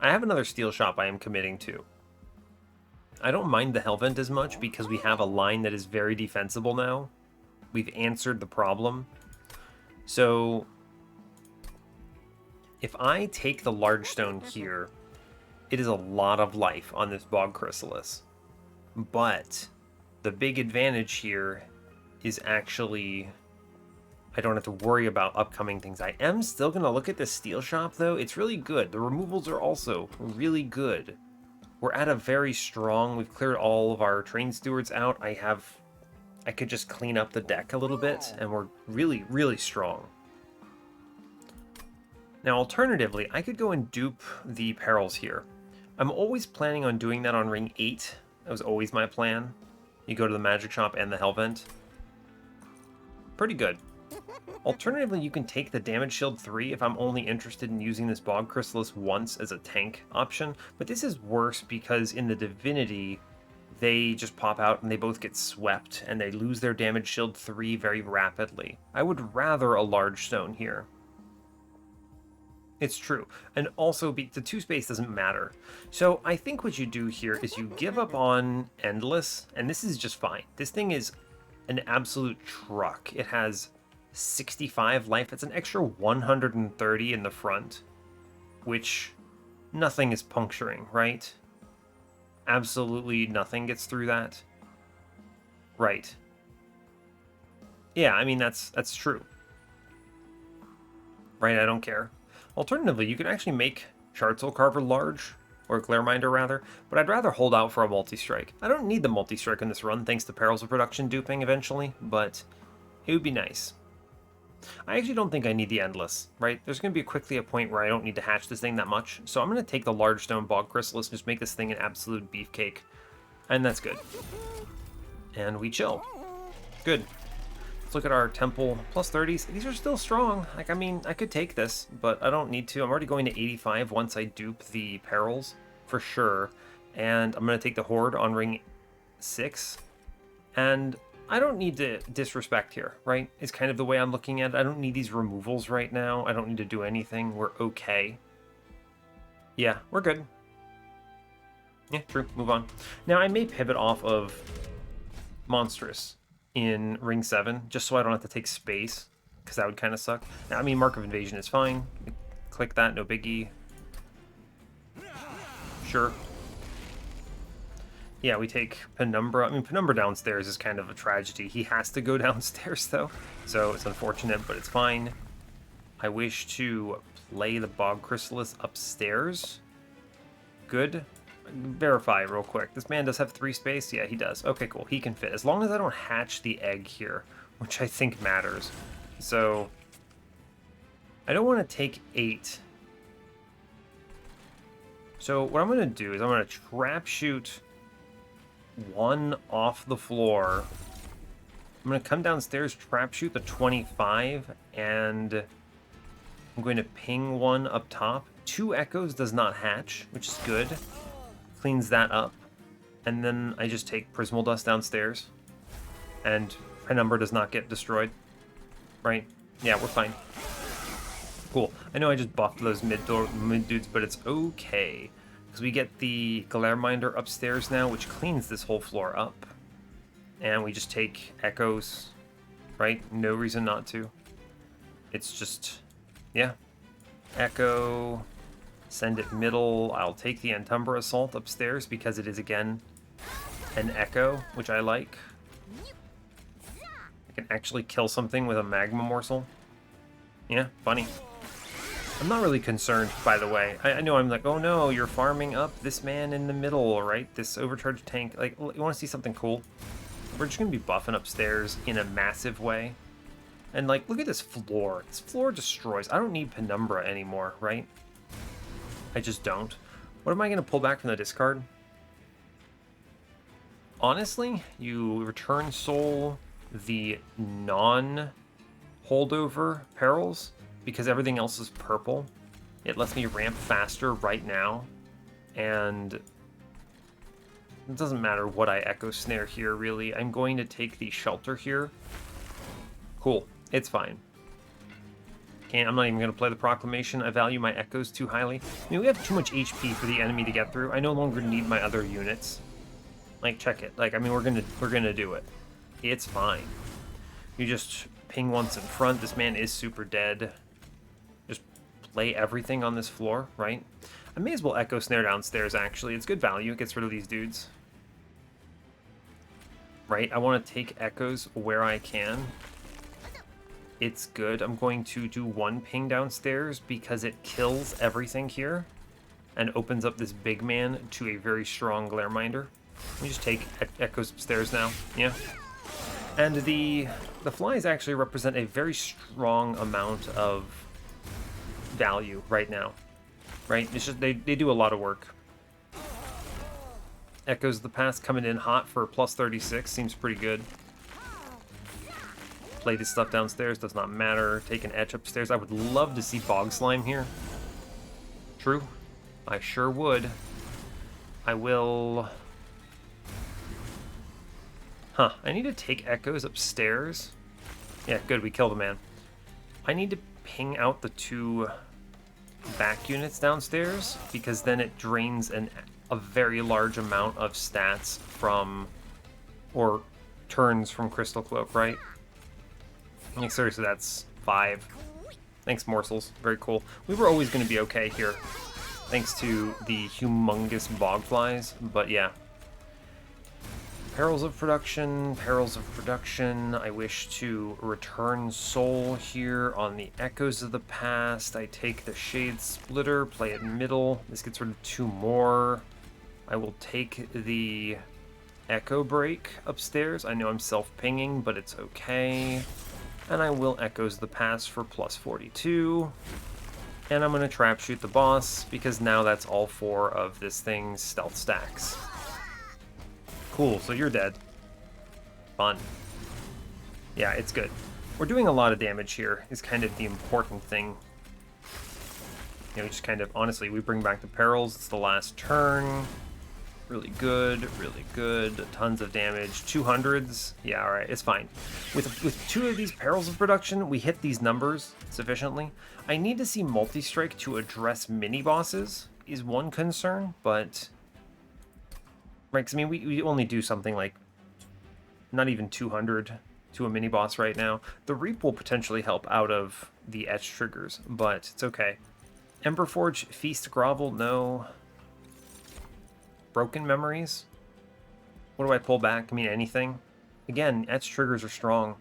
I have another steel shop I am committing to. I don't mind the Hellvent as much because we have a line that is very defensible now. We've answered the problem. So, if I take the Large Stone here, it is a lot of life on this Bog Chrysalis. But the big advantage here is actually I don't have to worry about upcoming things. I am still going to look at this steel shop, though. It's really good. The removals are also really good. We're at a very strong... We've cleared all of our Trained Stewards out. I could just clean up the deck a little bit, and we're really, really strong. Now, alternatively, I could go and dupe the Perils here. I'm always planning on doing that on Ring 8. That was always my plan. You go to the Magic Shop and the Hellvent. Pretty good. Alternatively, you can take the Damage Shield 3 if I'm only interested in using this Bog Chrysalis once as a tank option. But this is worse because in the Divinity, they just pop out and they both get swept, and they lose their Damage Shield 3 very rapidly. I would rather a Large Stone here. It's true. And also, the 2-space doesn't matter. So I think what you do here is you give up on Endless, and this is just fine. This thing is an absolute truck. It has 65 life. It's an extra 130 in the front, which nothing is puncturing, right? Absolutely nothing gets through that. Right. Yeah, I mean, that's true. Right, I don't care. Alternatively, you could actually make Shard Soul Carver large, or Glareminder rather, but I'd rather hold out for a multi-strike. I don't need the multi-strike in this run thanks to Perils of Production duping eventually, but it would be nice. I actually don't think I need the Endless, right? There's going to be quickly a point where I don't need to hatch this thing that much, so I'm going to take the Large Stone Bog Chrysalis and just make this thing an absolute beefcake, and that's good. And we chill. Good. Let's look at our Temple plus 30s. These are still strong. Like, I mean, I could take this, but I don't need to. I'm already going to 85 once I dupe the Perils, for sure. And I'm going to take the Horde on Ring 6. And I don't need to disrespect here, right? It's kind of the way I'm looking at it. I don't need these removals right now. I don't need to do anything. We're okay. Yeah, we're good. Yeah, true. Move on. Now, I may pivot off of Monstrous in Ring 7, just so I don't have to take space, because that would kind of suck. Now, I mean, Mark of Invasion is fine. Click that, no biggie. Sure. Yeah, we take Penumbra. I mean, Penumbra downstairs is kind of a tragedy. He has to go downstairs, though, so it's unfortunate, but it's fine. I wish to play the Bog Chrysalis upstairs. Good. Verify real quick. This man does have 3 space? Yeah, he does. Okay, cool. He can fit. As long as I don't hatch the egg here, which I think matters. So, I don't want to take 8. So what I'm going to do is I'm going to trap shoot 1 off the floor. I'm going to come downstairs, trap shoot the 25, and I'm going to ping 1 up top. 2 echoes does not hatch, which is good. Cleans that up. And then I just take Prismal Dust downstairs. And Penumbra does not get destroyed. Right? Yeah, we're fine. Cool. I know I just buffed those mid dudes, but it's okay. Because we get the Glareminder upstairs now, which cleans this whole floor up. And we just take echoes, right? No reason not to. It's just, yeah. Echo, send it middle. I'll take the Umbra Assault upstairs because it is, again, an echo, which I like. I can actually kill something with a magma morsel. Yeah, funny. I'm not really concerned, by the way. I know I'm like, oh no, you're farming up this man in the middle, right? This overcharged tank. Like, you want to see something cool? We're just going to be buffing upstairs in a massive way. And, like, look at this floor. This floor destroys. I don't need Penumbra anymore, right? I just don't. What am I going to pull back from the discard? Honestly, you return soul the non-holdover perils because everything else is purple. It lets me ramp faster right now. And it doesn't matter what I Echo Snare here, really. I'm going to take the Shelter here. Cool. It's fine. I'm not even going to play the Proclamation. I value my Echoes too highly. I mean, we have too much HP for the enemy to get through. I no longer need my other units. Like, check it. Like, I mean, we're gonna do it. It's fine. You just ping once in front. This man is super dead. Just play everything on this floor, right? I may as well Echo Snare downstairs, actually. It's good value. It gets rid of these dudes. Right? I want to take Echoes where I can. It's good. I'm going to do 1 ping downstairs because it kills everything here and opens up this big man to a very strong Glareminder. Let me just take Echoes upstairs now. Yeah. And the flies actually represent a very strong amount of value right now. Right? It's just they do a lot of work. Echoes of the Past coming in hot for plus 36 seems pretty good. Play this stuff downstairs, does not matter. Take an etch upstairs. I would love to see Bog Slime here. True. I sure would. I will... Huh, I need to take Echoes upstairs. Yeah, good, we killed a man. I need to ping out the 2 back units downstairs, because then it drains a very large amount of stats from, or turns from Crystal Cloak, right? Like, seriously, that's 5. Thanks, Morsels. Very cool. We were always going to be okay here, thanks to the humongous Bogflies, but yeah. Perils of Production, Perils of Production. I wish to return Soul here on the Echoes of the Past. I take the Shade Splitter, play it middle. This gets rid of 2 more. I will take the Echo Break upstairs. I know I'm self-pinging, but it's okay. And I will Echoes of the Past for plus 42. And I'm going to trap shoot the boss, because now that's all 4 of this thing's stealth stacks. Cool, so you're dead. Fun. Yeah, it's good. We're doing a lot of damage here, is kind of the important thing. You know, just kind of, honestly, we bring back the perils. It's the last turn. Really good, tons of damage. 200s, yeah, all right, it's fine. With 2 of these perils of production, we hit these numbers sufficiently. I need to see multi-strike to address mini-bosses, is one concern, but... Right, because I mean, we only do something like not even 200 to a mini-boss right now. The Reap will potentially help out of the Etch triggers, but it's okay. Emberforge, Feast, Grovel, no... Broken Memories? What do I pull back? I mean, anything? Again, Etch triggers are strong.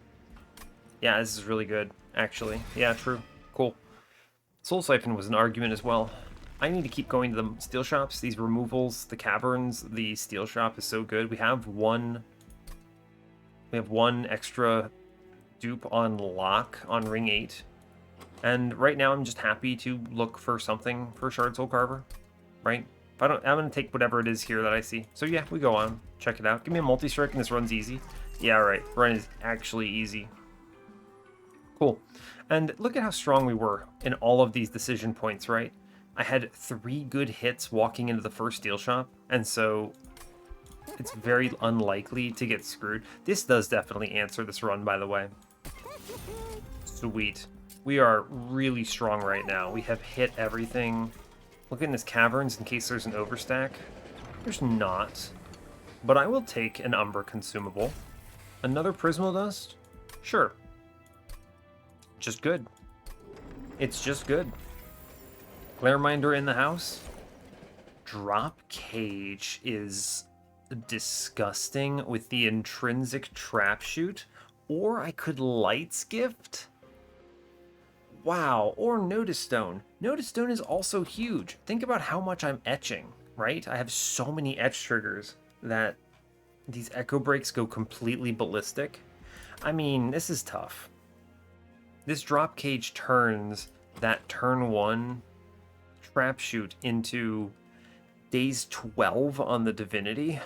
Yeah, this is really good, actually. Yeah, true. Cool. Soul Siphon was an argument as well. I need to keep going to the steel shops. These removals, the caverns, the steel shop is so good. We have one extra dupe on lock on Ring 8. And right now I'm just happy to look for something for Shard Soul Carver, right? If I don't, I'm gonna take whatever it is here that I see. So yeah, we go on, check it out. Give me a multi-strike and this run's easy. Yeah, right, run is actually easy. Cool. And look at how strong we were in all of these decision points, right? I had 3 good hits walking into the first steel shop, and so it's very unlikely to get screwed. This does definitely answer this run, by the way. Sweet. We are really strong right now. We have hit everything. Look in this caverns in case there's an overstack. There's not. But I will take an Umbra consumable. Another Prismal Dust? Sure. Just good. It's just good. Glareminder in the house. Drop Cage is disgusting with the intrinsic trap shoot. Or I could Light's Gift. Wow, or Notice Stone. Notice Stone is also huge. Think about how much I'm etching, right? I have so many etch triggers that these Echo Breaks go completely ballistic. I mean, this is tough. This Drop Cage turns that turn 1 trap shoot into days 12 on the Divinity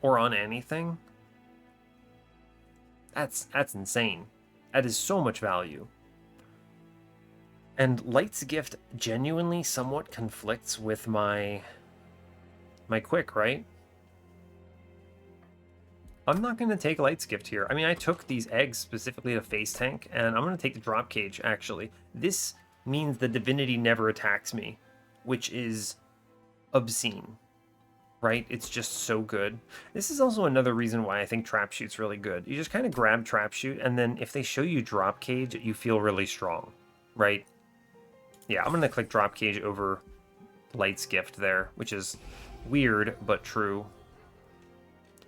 or on anything. That's insane. That is so much value. And Light's Gift genuinely somewhat conflicts with my quick, right? I'm not going to take Light's Gift here. I mean, I took these eggs specifically to face tank, and I'm going to take the Drop Cage, actually. This means the Divinity never attacks me, which is obscene, right? It's just so good. This is also another reason why I think Trap Shoot's really good. You just kind of grab Trap Shoot, and then if they show you Drop Cage, you feel really strong, right? Yeah, I'm going to click Drop Cage over Light's Gift there, which is weird, but true.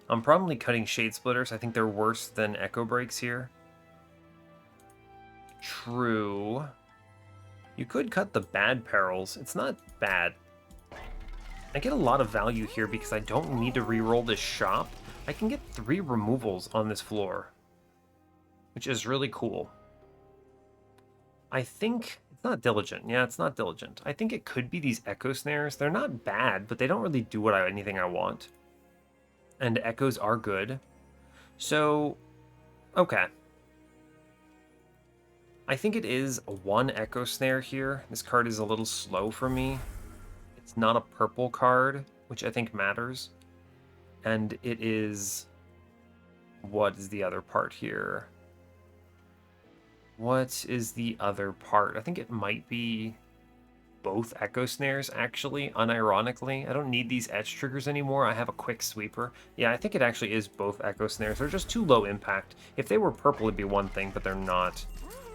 I'm probably cutting Shade Splitters. I think they're worse than Echo Breaks here. True. You could cut the Bad Perils. It's not bad. I get a lot of value here because I don't need to reroll this shop. I can get 3 removals on this floor, which is really cool. I think it's not Diligent. Yeah, it's not Diligent. I think it could be these Echo Snares. They're not bad, but they don't really do anything I want. And Echoes are good. So, okay. I think it is a 1 Echo Snare here. This card is a little slow for me. It's not a purple card, which I think matters. And it is... What is the other part here? What is the other part? I think it might be both Echo Snares, actually, unironically. I don't need these etch triggers anymore. I have a quick sweeper. Yeah, I think it actually is both Echo Snares. They're just too low impact. If they were purple, it'd be one thing, but they're not.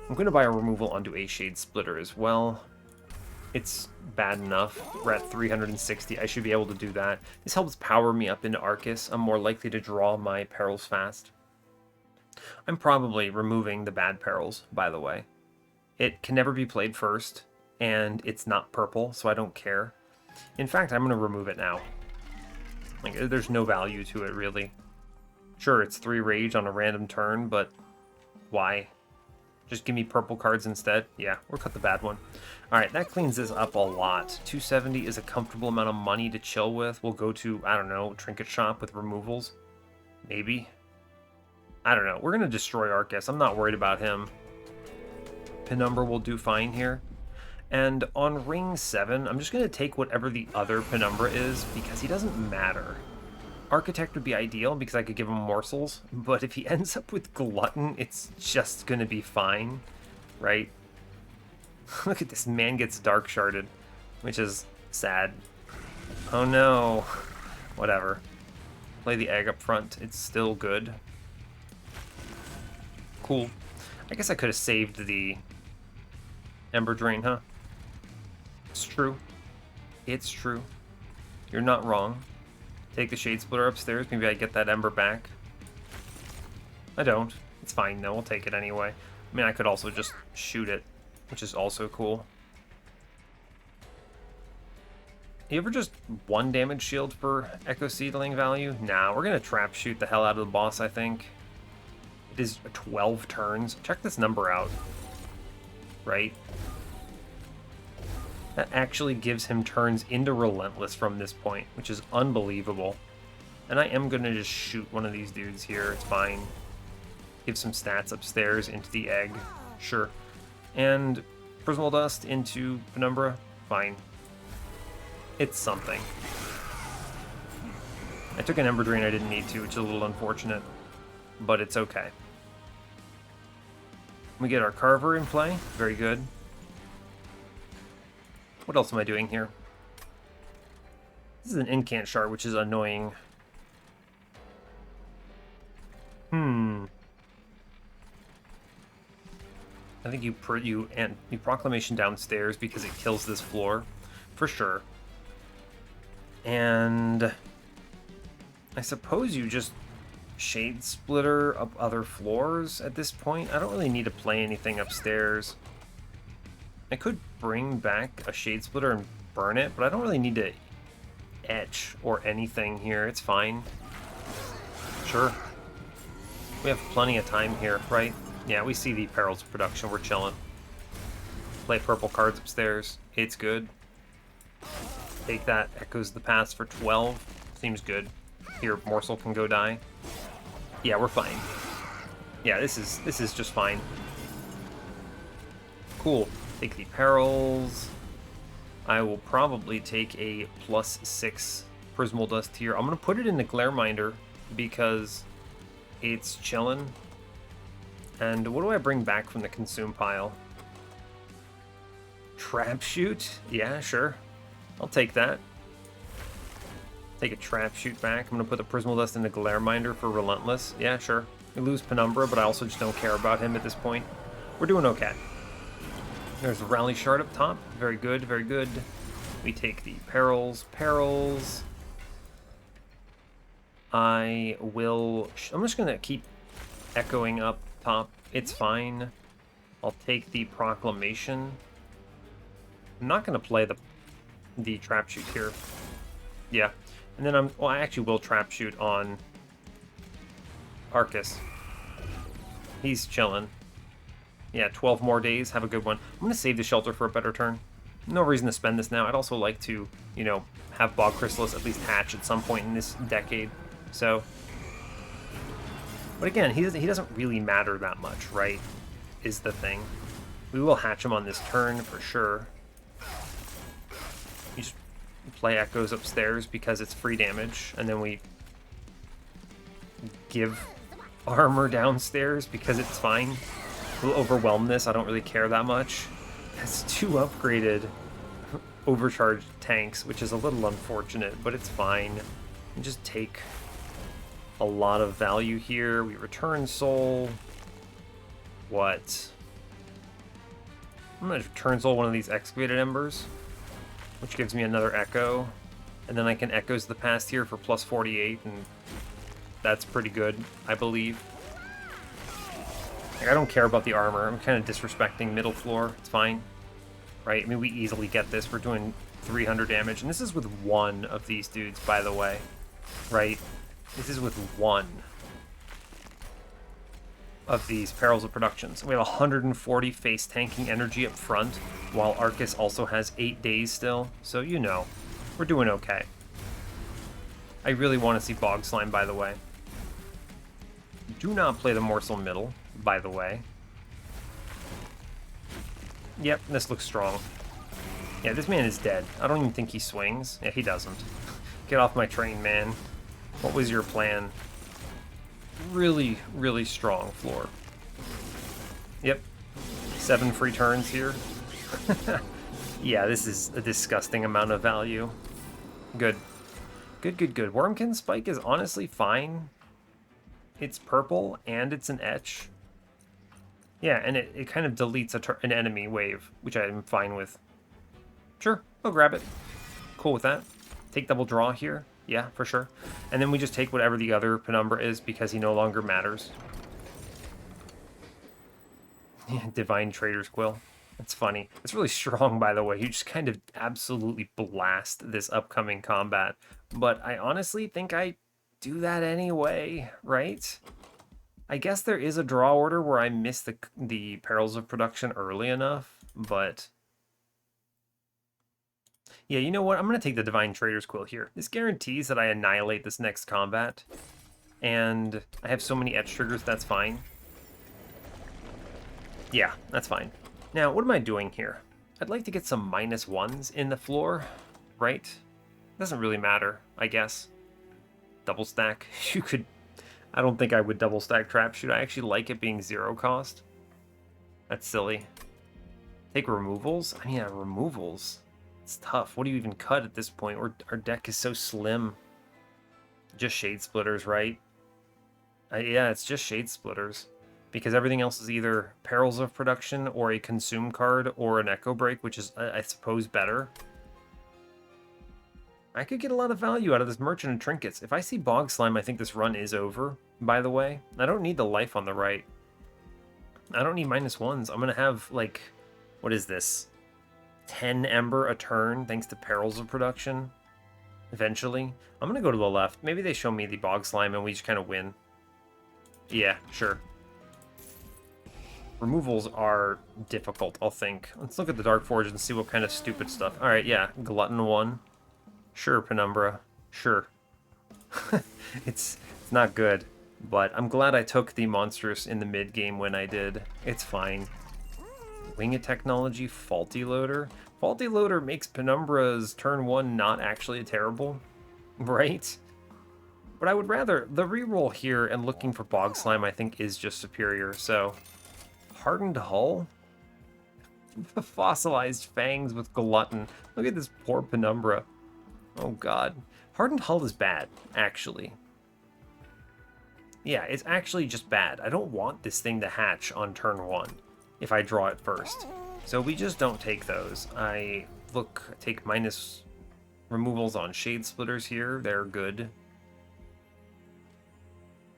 I'm going to buy a removal onto a Shade Splitter as well. It's bad enough. We're at 360. I should be able to do that. This helps power me up into Arcus. I'm more likely to draw my Perils fast. I'm probably removing the Bad Perils, by the way. It can never be played first, and it's not purple, so I don't care. In fact, I'm going to remove it now. Like, there's no value to it, really. Sure, it's 3 rage on a random turn, but why? Just give me purple cards instead? Yeah, we'll cut the bad one. Alright, that cleans this up a lot. 270 is a comfortable amount of money to chill with. We'll go to, I don't know, Trinket Shop with removals. Maybe. I don't know. We're going to destroy Arcus. I'm not worried about him. Penumbra will do fine here. And on ring 7, I'm just going to take whatever the other Penumbra is, because he doesn't matter. Architect would be ideal, because I could give him morsels, but if he ends up with Glutton, it's just going to be fine, right? Look at this, man gets Dark Sharded, which is sad. Oh no. Whatever. Play the egg up front, it's still good. Cool. I guess I could have saved the Ember Drain, huh? It's true. It's true. You're not wrong. Take the Shade Splitter upstairs. Maybe I get that Ember back. I don't. It's fine, though. I'll take it anyway. I mean, I could also just shoot it, which is also cool. You ever just 1 damage shield for Echo Seedling value? Nah, we're going to trap shoot the hell out of the boss, I think. It is 12 turns. Check this number out. right? That actually gives him turns into Relentless from this point, which is unbelievable. And I am going to just shoot one of these dudes here. It's fine. Give some stats upstairs into the egg. Sure. And Prismal Dust into Penumbra. Fine. It's something. I took an Ember Drain I didn't need to, which is a little unfortunate. But it's okay. We get our Carver in play. Very good. What else am I doing here? This is an Incant Shard, which is annoying. I think you Proclamation downstairs because it kills this floor, for sure. And I suppose you just Shade Splitter up other floors at this point. I don't really need to play anything upstairs. I could bring back a Shade Splitter and burn it, but I don't really need to etch or anything here. It's fine. Sure. We have plenty of time here, right? Yeah, we see the Perils of Production. We're chilling. Play purple cards upstairs. It's good. Take that. Echoes the Past for 12. Seems good. Here, Morsel can go die. Yeah, we're fine. Yeah, this is just fine. Cool. Take the Perils. I will probably take a +6 Prismal Dust here. I'm going to put it in the Glareminder because it's chilling. And what do I bring back from the consume pile? Trap Shoot? Yeah, sure. I'll take that. Take a Trap Shoot back. I'm going to put the Prismal Dust in the Glareminder for Relentless. Yeah, sure. We lose Penumbra, but I also just don't care about him at this point. We're doing okay. There's a Rally Shard up top. Very good, very good. We take the Perils. I'm just going to keep echoing up top. It's fine. I'll take the Proclamation. I'm not going to play the Trap Shoot here. Yeah. And then I actually will Trap Shoot on Arcus. He's chilling. Yeah, 12 more days. Have a good one. I'm going to save the Shelter for a better turn. No reason to spend this now. I'd also like to, have Bog Chrysalis at least hatch at some point in this decade. So, but again, he doesn't really matter that much, right? Is the thing. We will hatch him on this turn for sure. You just play Echoes upstairs because it's free damage, and then we give armor downstairs because it's fine. We'll overwhelm this. I don't really care that much. It's 2 upgraded overcharged tanks, which is a little unfortunate, but it's fine. We just take a lot of value here. We return Soul. What? I'm going to return Soul one of these Excavated Embers, which gives me another Echo. And then I can Echoes the Past here for +48, and that's pretty good, I believe. Like, I don't care about the armor. I'm kind of disrespecting middle floor. It's fine. Right? I mean, we easily get this. We're doing 300 damage. And this is with one of these dudes, by the way. Right? This is with one of these Perils of Production. So we have 140 face tanking energy up front, while Arcus also has 8 days still. So, we're doing okay. I really want to see Bog Slime, by the way. Do not play the Morsel middle, by the way. Yep, this looks strong. Yeah, this man is dead. I don't even think he swings. Yeah, he doesn't. Get off my train, man. What was your plan? Really, really strong floor. Yep. 7 free turns here. Yeah, this is a disgusting amount of value. Good. Good. Wurmkin Spike is honestly fine. It's purple, and it's an etch. Yeah, and it kind of deletes an enemy wave, which I'm fine with. Sure, I'll grab it. Cool with that. Take double draw here. Yeah, for sure. And then we just take whatever the other Penumbra is because he no longer matters. Yeah, Divine Trader's Quill. That's funny. It's really strong, by the way. You just kind of absolutely blast this upcoming combat. But I honestly think I do that anyway, right? I guess there is a draw order where I miss the Perils of Production early enough but yeah, you know what? I'm going to take the Divine Trader's Quill here. This guarantees that I annihilate this next combat, and I have so many etch triggers, that's fine. Yeah, that's fine. Now, what am I doing here? I'd like to get some -1s in the floor, right? Doesn't really matter, I guess. Double stack. You could... I don't think I would double stack Trap Shoot. I actually like it being 0 cost. That's silly. Take removals? I mean, removals. It's tough. What do you even cut at this point? Our deck is so slim. Just Shade Splitters, right? Yeah, it's just Shade Splitters. Because everything else is either Perils of Production or a Consume card or an Echo Break, which is, I suppose, better. I could get a lot of value out of this Merchant and Trinkets. If I see Bog Slime, I think this run is over, by the way. I don't need the life on the right. I don't need -1s. I'm going to have, like, what is this? 10 Ember a turn, thanks to Perils of Production. Eventually. I'm going to go to the left. Maybe they show me the Bog Slime and we just kind of win. Yeah, sure. Removals are difficult, I'll think. Let's look at the Dark Forge and see what kind of stupid stuff. Alright, yeah. Glutton 1. Sure, Penumbra. Sure. It's not good. But I'm glad I took the monstrous in the mid-game when I did. It's fine. Winged Technology, Faulty Loader. Faulty Loader makes Penumbra's turn 1 not actually terrible, right? But I would rather... The reroll here and looking for Bog Slime I think is just superior, so... Hardened Hull? The Fossilized Fangs with Glutton. Look at this poor Penumbra. Oh god. Hardened Hull is bad, actually. Yeah, it's actually just bad. I don't want this thing to hatch on turn 1 if I draw it first. So we just don't take those. I take minus removals on Shade Splitters here. They're good.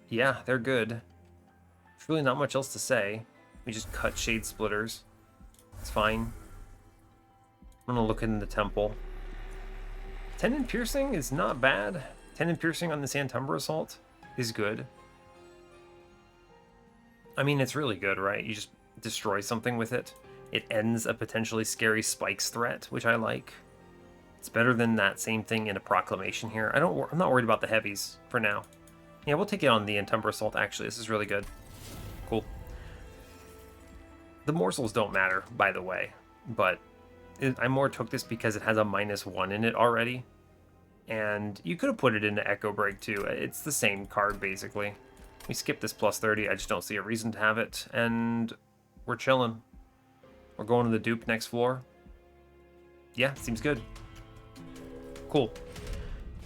Yeah, they're good. There's really not much else to say. We just cut Shade Splitters. It's fine. I'm gonna look in the temple. Tendon Piercing is not bad. Tendon Piercing on the Santumbra Assault is good. I mean, it's really good, right? You just destroy something with it. It ends a potentially scary Spikes threat, which I like. It's better than that same thing in a Proclamation here. I'm not worried about the heavies for now. Yeah, we'll take it on the Santumbra Assault, actually. This is really good. Cool. The morsels don't matter, by the way, but I more took this because it has a -1 in it already. And you could have put it into Echo Break, too. It's the same card, basically. We skip this +30. I just don't see a reason to have it. And we're chilling. We're going to the dupe next floor. Yeah, seems good. Cool.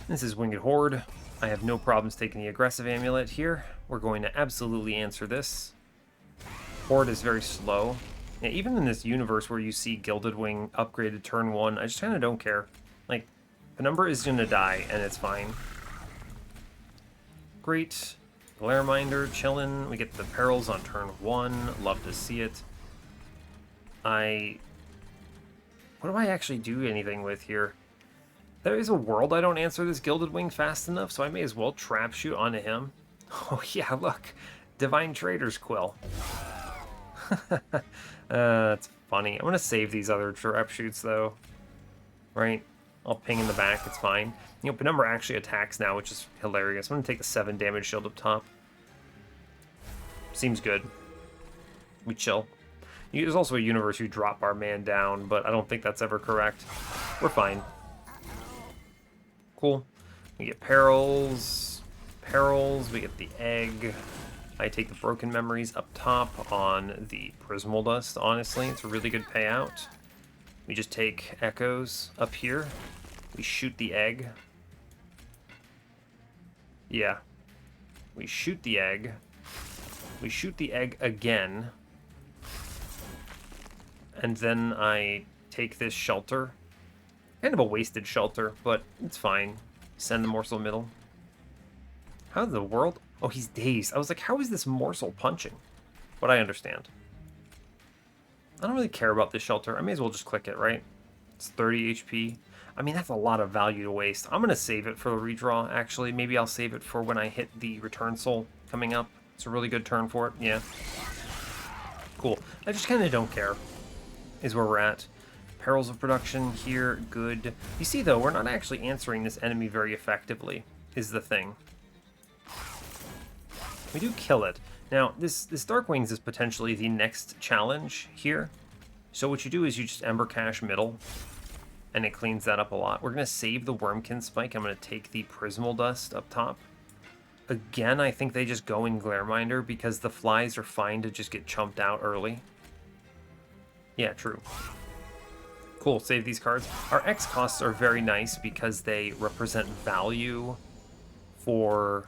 This is Winged Horde. I have no problems taking the aggressive amulet here. We're going to absolutely answer this. Horde is very slow. Yeah, even in this universe where you see Gilded Wing upgraded turn 1, I just kind of don't care. Like, Penumbra is going to die, and it's fine. Great. Glareminder, chillin'. We get the Perils on turn 1. Love to see it. What do I actually do anything with here? There is a world I don't answer this Gilded Wing fast enough, so I may as well Trap Shoot onto him. Oh yeah, look. Divine Trader's Quill. That's funny. I'm going to save these other Trap Shoots, though. Right? I'll ping in the back, it's fine. You know, Penumbra actually attacks now, which is hilarious. I'm going to take the 7 damage shield up top. Seems good. We chill. There's also a universe you drop our man down, but I don't think that's ever correct. We're fine. Cool. We get Perils. Perils. We get the Egg. I take the Broken Memories up top on the Prismal Dust, honestly. It's a really good payout. We just take Echoes up here. We shoot the Egg. Yeah. We shoot the Egg. We shoot the Egg again. And then I take this Shelter. Kind of a wasted Shelter, but it's fine. Send the Morsel middle. How in the world? Oh, he's dazed. I was like, how is this Morsel punching? But I understand. I don't really care about this Shelter. I may as well just click it, right? It's 30 HP. I mean, that's a lot of value to waste. I'm going to save it for the redraw, actually. Maybe I'll save it for when I hit the Return Soul coming up. It's a really good turn for it. Yeah. Cool. I just kind of don't care. is where we're at. Perils of production here, good. You see, though, we're not actually answering this enemy very effectively, is the thing. We do kill it. Now, this Dark Wings is potentially the next challenge here. So what you do is you just Ember Cache middle, and it cleans that up a lot. We're going to save the Wurmkin spike. I'm going to take the Prismal Dust up top. Again, I think they just go in Glareminder because the flies are fine to just get chumped out early. Yeah, true. Cool, save these cards. Our X costs are very nice because they represent value for...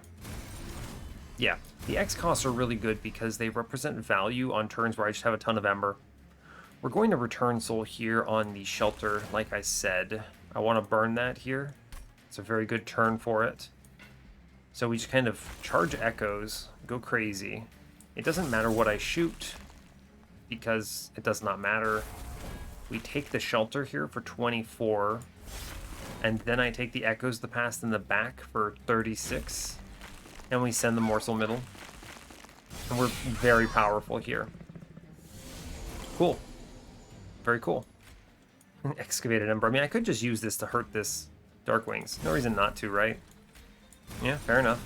Yeah, the X costs are really good because they represent value on turns where I just have a ton of Ember. We're going to Return Soul here on the Shelter, like I said. I want to burn that here. It's a very good turn for it. So we just kind of charge Echoes, go crazy. It doesn't matter what I shoot, because it does not matter. We take the Shelter here for 24, and then I take the Echoes the Past in the back for 36, and we send the Morsel middle. And we're very powerful here. Cool. Very cool. Excavated Ember. I mean, I could just use this to hurt this Dark Wings. No reason not to, right? Yeah, fair enough.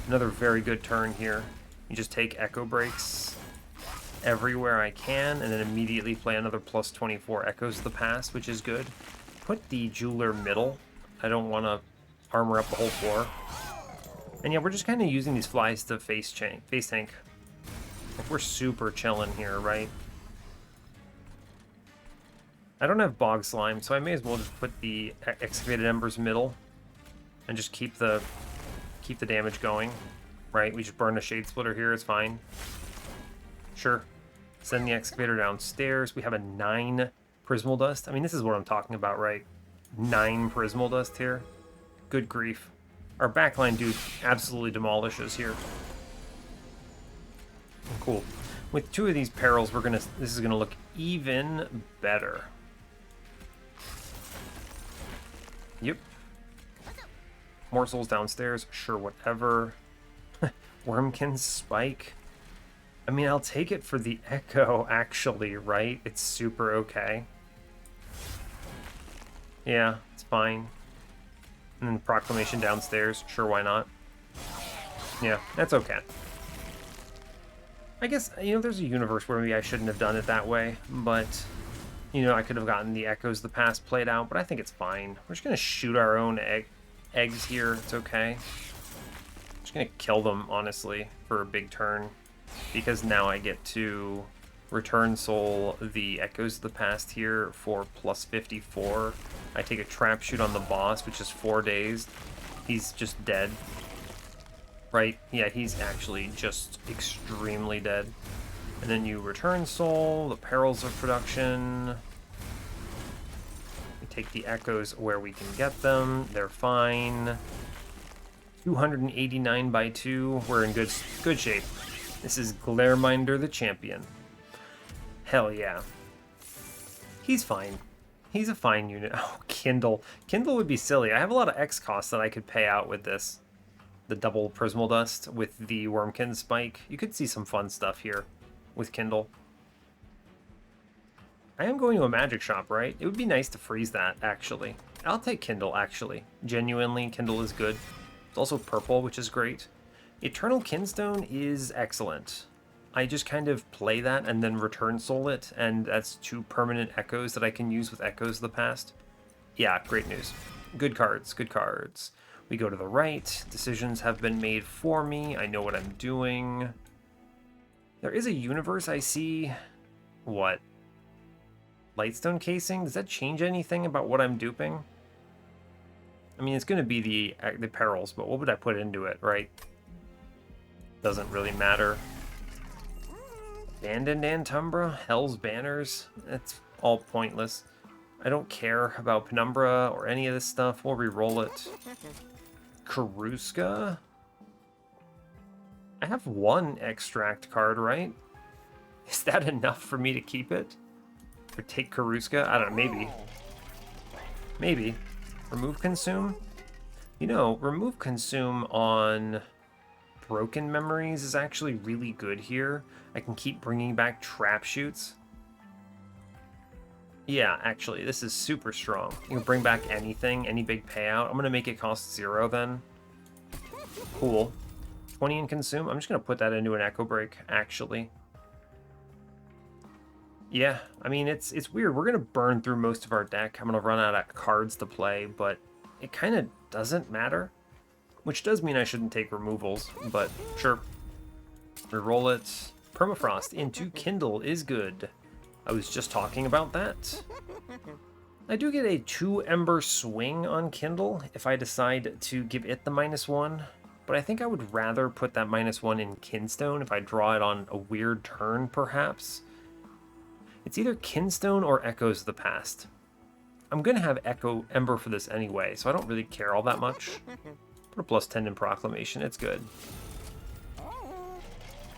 Another very good turn here. You just take Echo Breaks everywhere I can, and then immediately play another plus 24 Echoes of the Past, which is good. Put the Jeweler middle. I don't want to armor up the whole floor. And yeah, we're just kind of using these flies to face tank. Like, we're super chilling here, right? I don't have Bog Slime, so I may as well just put the Excavated Embers middle and just keep the damage going, right? We just burn a Shade Splitter here, it's fine. Sure. Send the Excavator downstairs. We have a 9 Prismal Dust. I mean, this is what I'm talking about, right? 9 Prismal Dust here. Good grief. Our backline dude absolutely demolishes here. Cool. With 2 of these perils, this is gonna look even better. Yep. Morsels downstairs, sure, whatever. Wurmkin's Spike. I mean, I'll take it for the Echo, actually, right? It's super okay. Yeah, it's fine. And then Proclamation downstairs, sure, why not? Yeah, that's okay. I guess, you know, there's a universe where maybe I shouldn't have done it that way, but, you know, I could have gotten the Echoes of the Past played out, but I think it's fine. We're just going to shoot our own eggs here. It's okay. I'm just going to kill them, honestly, for a big turn, because now I get to Return Soul the Echoes of the Past here for plus 54. I take a Trap Shoot on the boss, which is 4 days. He's just dead. Right? Yeah, he's actually just extremely dead. And then you Return Soul, the Perils of Production. We take the Echoes where we can get them. They're fine. 289 by 2. We're in good shape. This is Glareminder the champion. Hell yeah. He's fine. He's a fine unit. Oh, Kindle. Kindle would be silly. I have a lot of X costs that I could pay out with this. The double Prismal Dust with the Wurmkin Spike. You could see some fun stuff here with Kindle. I am going to a magic shop, right? It would be nice to freeze that, actually. I'll take Kindle, actually. Genuinely, Kindle is good. It's also purple, which is great. Eternal Kinstone is excellent. I just kind of play that and then Return Soul it, and that's 2 permanent Echoes that I can use with Echoes of the Past. Yeah, great news. Good cards, good cards. We go to the right. Decisions have been made for me. I know what I'm doing. There is a universe I see. What? Lightstone Casing? Does that change anything about what I'm duping? I mean, it's going to be the perils, but what would I put into it, right? Doesn't really matter. Abandoned Antumbra? Hell's Banners? That's all pointless. I don't care about Penumbra or any of this stuff. We'll re-roll it. Karuska? I have 1 extract card, right? Is that enough for me to keep it? Or take Karuska? I don't know, maybe. Maybe. Remove Consume? You know, Remove Consume on Broken Memories is actually really good here. I can keep bringing back Trap Shoots. Yeah, actually, this is super strong. You can bring back anything, any big payout. I'm going to make it cost 0 then. Cool. 20 in consume. I'm just going to put that into an Echo Break, actually. Yeah, I mean, it's weird. We're going to burn through most of our deck. I'm going to run out of cards to play, but it kind of doesn't matter. Which does mean I shouldn't take removals, but sure. Reroll it. Permafrost into Kindle is good. I was just talking about that. I do get a 2 Ember swing on Kindle if I decide to give it the -1, but I think I would rather put that -1 in Kinstone if I draw it on a weird turn, perhaps. It's either Kinstone or Echoes of the Past. I'm going to have Echo Ember for this anyway, so I don't really care all that much. Put a +10 in Proclamation, it's good.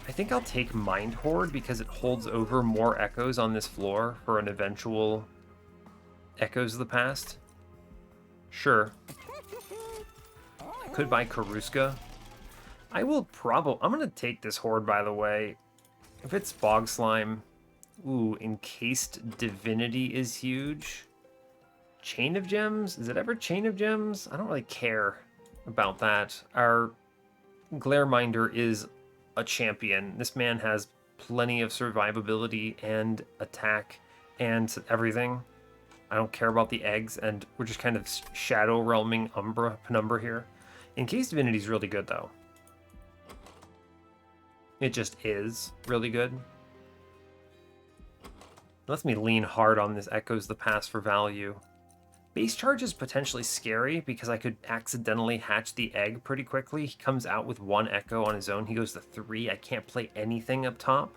I think I'll take Mind Horde because it holds over more Echoes on this floor for an eventual Echoes of the Past. Sure. I could buy Karuska. I will probably... I'm going to take this Horde, by the way. If it's Bog Slime... Ooh, Encased Divinity is huge. Chain of Gems? Is it ever Chain of Gems? I don't really care about that. Our Glareminder is a champion. This man has plenty of survivability and attack and everything. I don't care about the eggs, and we're just kind of shadow realming Umbra, Penumbra here. Encased Divinity is really good, though. It just is really good. It lets me lean hard on this Echoes the Past for value. Base Charge is potentially scary because I could accidentally hatch the egg pretty quickly. He comes out with 1 Echo on his own. He goes to 3. I can't play anything up top.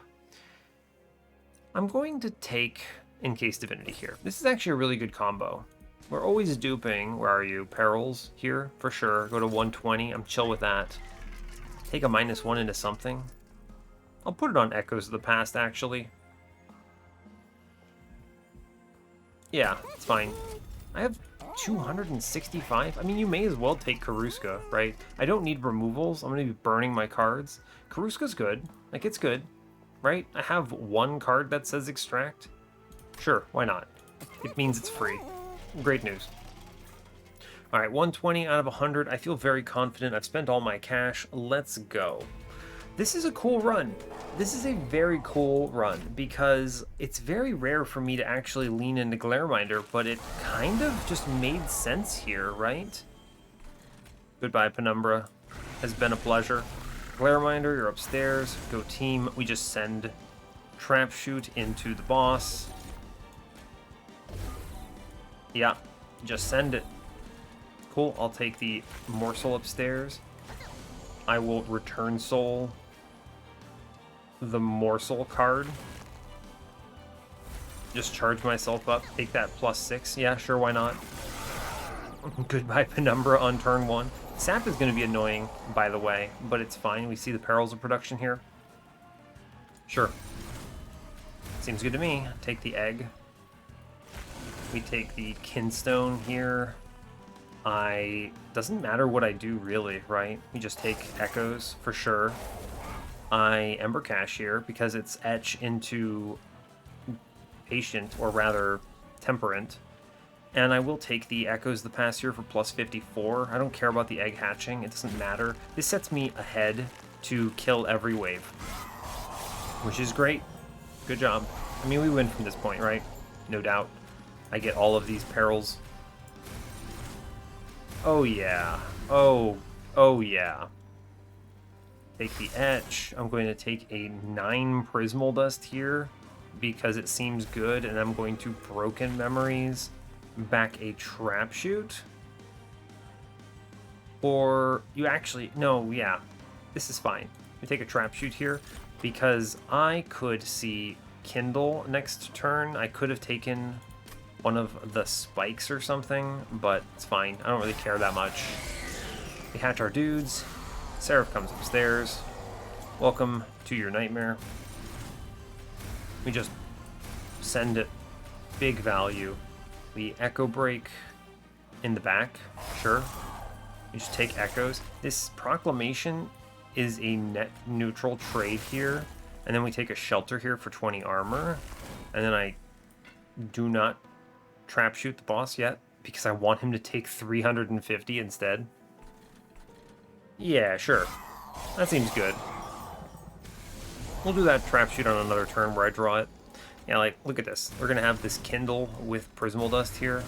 I'm going to take Encased Divinity here. This is actually a really good combo. We're always duping. Where are you? Perils here for sure. Go to 120. I'm chill with that. Take a -1 into something. I'll put it on Echoes of the Past, actually. Yeah, it's fine. I have 265. I mean, you may as well take Karuska, right? I don't need removals. I'm going to be burning my cards. Karuska's good. Like, it's good, right? I have 1 card that says Extract. Sure, why not? It means it's free. Great news. All right, 120 out of 100. I feel very confident. I've spent all my cash. Let's go. This is a cool run. This is a very cool run because it's very rare for me to actually lean into Glareminder, but it kind of just made sense here, right? Goodbye, Penumbra. Has been a pleasure. Glareminder, you're upstairs. Go team. We just send Trap Shoot into the boss. Yeah, just send it. Cool, I'll take the morsel upstairs. I will return soul the morsel card. Just charge myself up, take that +6. Yeah, sure, why not? Goodbye, Penumbra on turn 1. Sap is going to be annoying, by the way, but it's fine. We see the perils of production here. Sure. Seems good to me. Take the egg. We take the Kinstone here. Doesn't matter what I do, really, right? We just take Echoes, for sure. I Ember Cash here, because it's Etch into Patient, or rather, Temperate. And I will take the Echoes the Past here for +54. I don't care about the egg hatching. It doesn't matter. This sets me ahead to kill every wave, which is great. Good job. I mean, we win from this point, right? No doubt. I get all of these perils. Oh, yeah. Oh yeah. Take the Etch. I'm going to take a 9 Prismal Dust here because it seems good, and I'm going to Broken Memories back a Trap Shoot. Or you actually... No, yeah. This is fine. We take a Trap Shoot here because I could see Kindle next turn. I could have taken one of the spikes or something, but it's fine. I don't really care that much. We hatch our dudes. Seraph comes upstairs. Welcome to your nightmare. We just send it big value. We Echo Break in the back, sure. We just take Echoes. This Proclamation is a net neutral trade here, and then we take a Shelter here for 20 armor, and then I do not trap shoot the boss yet, because I want him to take 350 instead. Yeah, sure. That seems good. We'll do that trap shoot on another turn where I draw it. Yeah, like, look at this. We're going to have this Kindle with Prismal Dust here,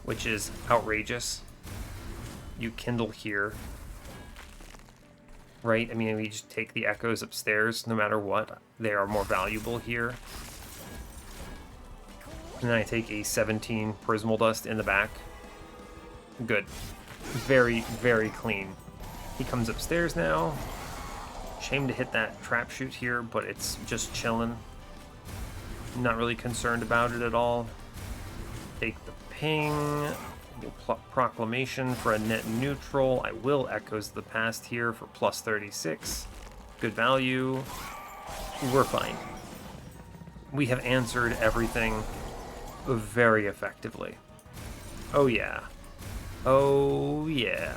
which is outrageous. You Kindle here. Right? I mean, we just take the Echoes upstairs no matter what. They are more valuable here. And then I take a 17 Prismal Dust in the back. Good. Very, very clean. He comes upstairs now. Shame to hit that trap shoot here, but it's just chilling. Not really concerned about it at all. Take the ping. Proclamation for a net neutral. I will Echoes of the Past here for plus 36. Good value. We're fine. We have answered everything very effectively. Oh yeah. Oh yeah.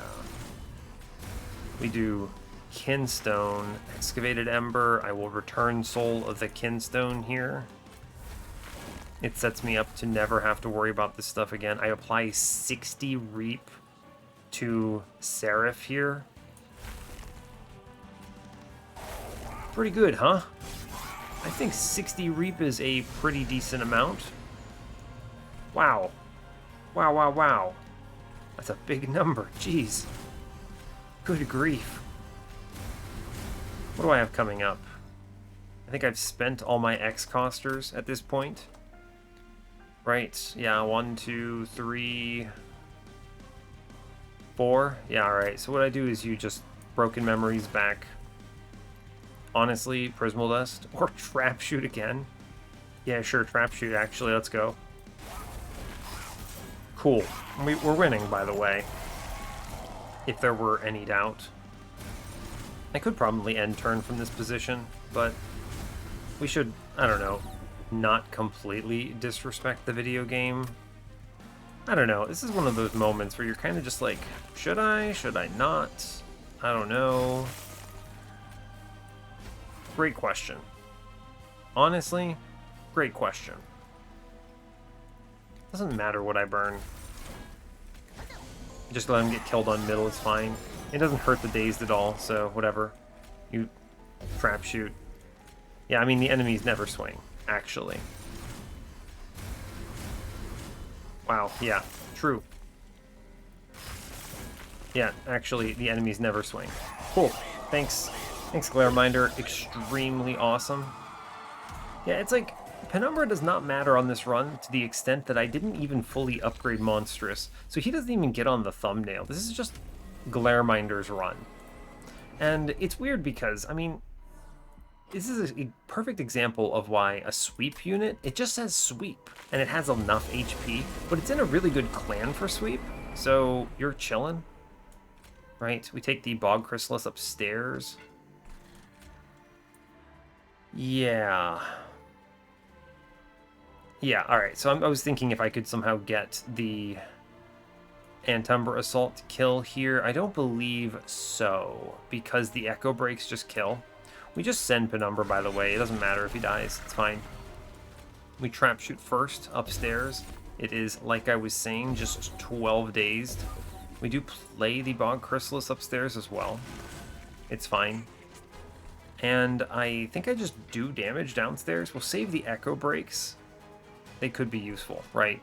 We do Kinstone, Excavated Ember. I will return Soul of the Kinstone here. It sets me up to never have to worry about this stuff again. I apply 60 Reap to Seraph here. Pretty good, huh? I think 60 Reap is a pretty decent amount. Wow. Wow, wow, wow. That's a big number. Jeez. Good grief. What do I have coming up? I think I've spent all my X-costers at this point. Right, yeah, 1, 2, 3, 4. Yeah, alright. So what I do is you just Broken Memories back. Honestly, Prismal Dust. Or Trap Shoot again. Yeah, sure, Trap Shoot, actually. Let's go. Cool. We're winning, by the way. If there were any doubt. I could probably end turn from this position, but we should, I don't know, not completely disrespect the video game. I don't know. This is one of those moments where you're kind of just like, should I? Should I not? I don't know. Great question. Honestly, great question. Doesn't matter what I burn. Just let him get killed on middle, it's fine. It doesn't hurt the dazed at all, so whatever. You trap shoot. Yeah, I mean, the enemies never swing, actually. Wow, yeah, true. Yeah, actually, the enemies never swing. Cool, thanks. Thanks, Glareminder. Extremely awesome. Yeah, it's like, Penumbra does not matter on this run to the extent that I didn't even fully upgrade Monstrous, so he doesn't even get on the thumbnail. This is just Glareminder's run. And it's weird because, I mean, this is a perfect example of why a sweep unit, it just says sweep, and it has enough HP, but it's in a really good clan for sweep, so you're chilling. Right, we take the Bog Chrysalis upstairs. Yeah. Yeah, alright, so I was thinking if I could somehow get the Antumbra Assault to kill here. I don't believe so, because the Echo Breaks just kill. We just send Penumbra, by the way. It doesn't matter if he dies. It's fine. We trap shoot first upstairs. It is, like I was saying, just 12 dazed. We do play the Bog Chrysalis upstairs as well. It's fine. And I think I just do damage downstairs. We'll save the Echo Breaks. They could be useful, right?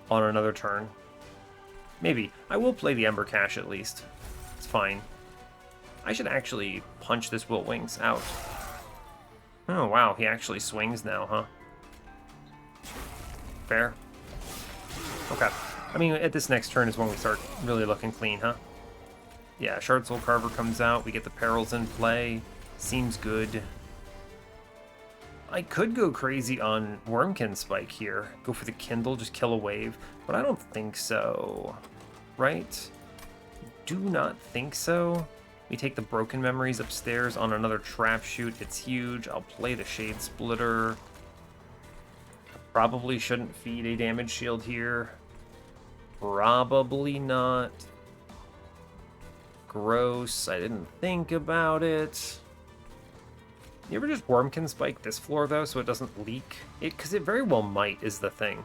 On another turn. Maybe. I will play the Ember Cache at least. It's fine. I should actually punch this Wiltwings out. Oh, wow. He actually swings now, huh? Fair. Okay. I mean, at this next turn is when we start really looking clean, huh? Yeah, Shard Soul Carver comes out. We get the Perils in play. Seems good. I could go crazy on Wurmkin Spike here. Go for the Kindle, just kill a wave. But I don't think so. Right? Do not think so. We take the Broken Memories upstairs on another Trap Shoot. It's huge. I'll play the Shade Splitter. Probably shouldn't feed a damage shield here. Probably not. Gross. I didn't think about it. You ever just Wurmkin spike this floor, though, so it doesn't leak? Because it very well might, is the thing.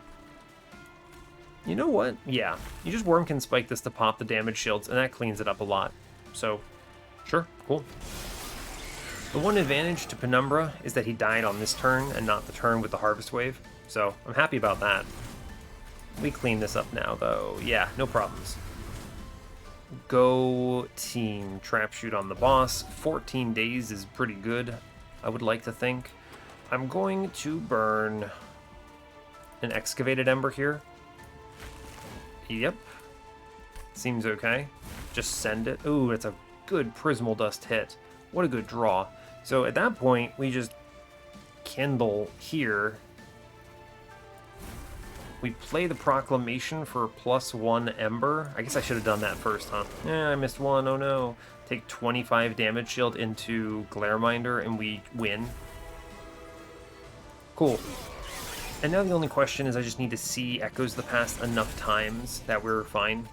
You know what? Yeah, you just Wurmkin spike this to pop the damage shields, and that cleans it up a lot. So, sure, cool. The one advantage to Penumbra is that he died on this turn and not the turn with the Harvest Wave, so I'm happy about that. We clean this up now, though. Yeah, no problems. Go team. Trap shoot on the boss. 14 days is pretty good, I would like to think. I'm going to burn an Excavated Ember here. Yep. Seems okay. Just send it. Ooh, that's a good Prismal Dust hit. What a good draw. So at that point, we just kindle here. We play the Proclamation for +1 Ember. I guess I should have done that first, huh? Yeah, I missed one. Oh no. Take 25 damage shield into Glareminder and we win. Cool. And now the only question is I just need to see Echoes of the Past enough times that we're fine.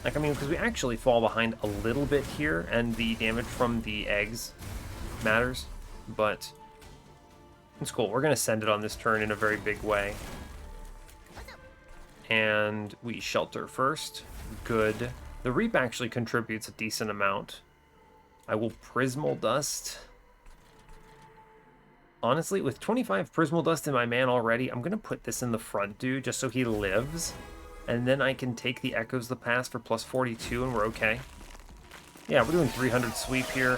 Like, I mean, because we actually fall behind a little bit here, and the damage from the eggs matters, but it's cool. We're going to send it on this turn in a very big way. And we shelter first. Good. The Reap actually contributes a decent amount. I will Prismal Dust. Honestly, with 25 Prismal Dust in my man already, I'm going to put this in the front, dude, just so he lives. And then I can take the Echoes of the Past for +42 and we're okay. Yeah, we're doing 300 sweep here.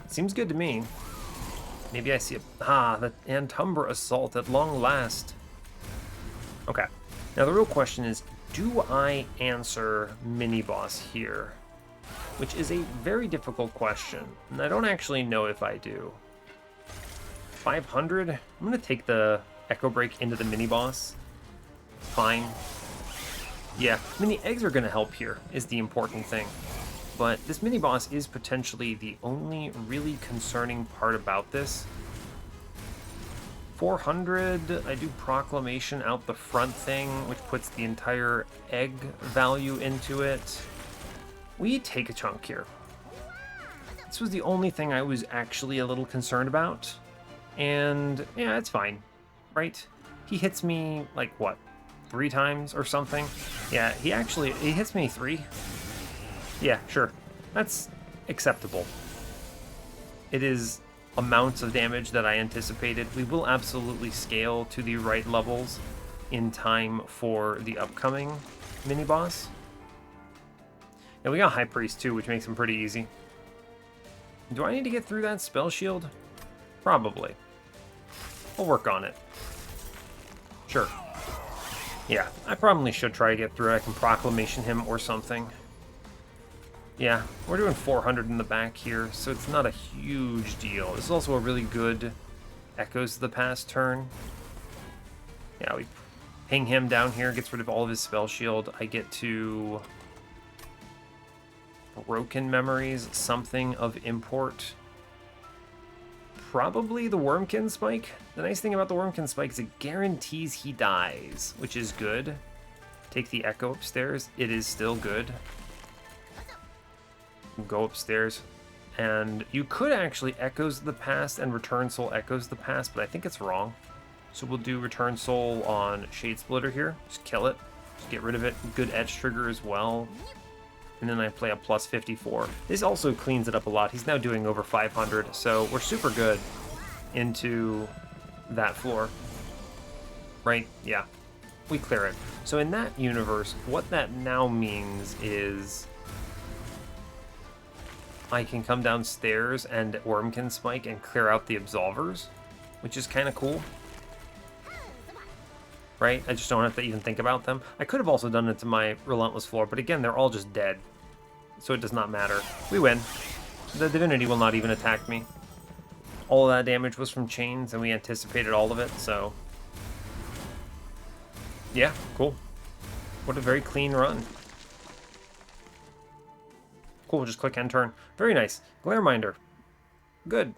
Seems good to me. Maybe I see a... Ah, the Umbra Assault at long last. Okay. Now the real question is, do I answer Mini-Boss here? Which is a very difficult question. And I don't actually know if I do. 500? I'm going to take the Echo Break into the Mini-Boss. Fine. Yeah, I mean, the eggs are going to help here, is the important thing. But this mini-boss is potentially the only really concerning part about this. 400, I do Proclamation out the front thing, which puts the entire egg value into it. We take a chunk here. This was the only thing I was actually a little concerned about. And, yeah, it's fine, right? He hits me, like, what? 3 times or something. Yeah, he hits me 3. Yeah, sure. That's acceptable. It is amounts of damage that I anticipated. We will absolutely scale to the right levels in time for the upcoming mini-boss. And we got High Priest too, which makes him pretty easy. Do I need to get through that spell shield? Probably. We'll work on it. Sure. Yeah, I probably should try to get through it. I can Proclamation him or something. Yeah, we're doing 400 in the back here, so it's not a huge deal. This is also a really good Echoes of the Past turn. Yeah, we ping him down here, gets rid of all of his spell shield. I get to Broken Memories, something of import. Probably the Wurmkin Spike. The nice thing about the Wurmkin Spike is it guarantees he dies, which is good. Take the Echo upstairs. It is still good. Go upstairs. And you could actually Echoes of the Past and Return Soul Echoes of the Past, but I think it's wrong. So we'll do Return Soul on Shade Splitter here. Just kill it. Just get rid of it. Good Etch Trigger as well. And then I play a +54. This also cleans it up a lot. He's now doing over 500, so we're super good into that floor. Right? Yeah. We clear it. So in that universe, what that now means is I can come downstairs and Wurmkin Spike and clear out the Absolvers, which is kind of cool. Right? I just don't have to even think about them. I could have also done it to my Relentless floor, but again, they're all just dead. So it does not matter. We win. The Divinity will not even attack me. All of that damage was from chains, and we anticipated all of it, so... Yeah, cool. What a very clean run. Cool, just click end turn. Very nice. Glareminder. Good.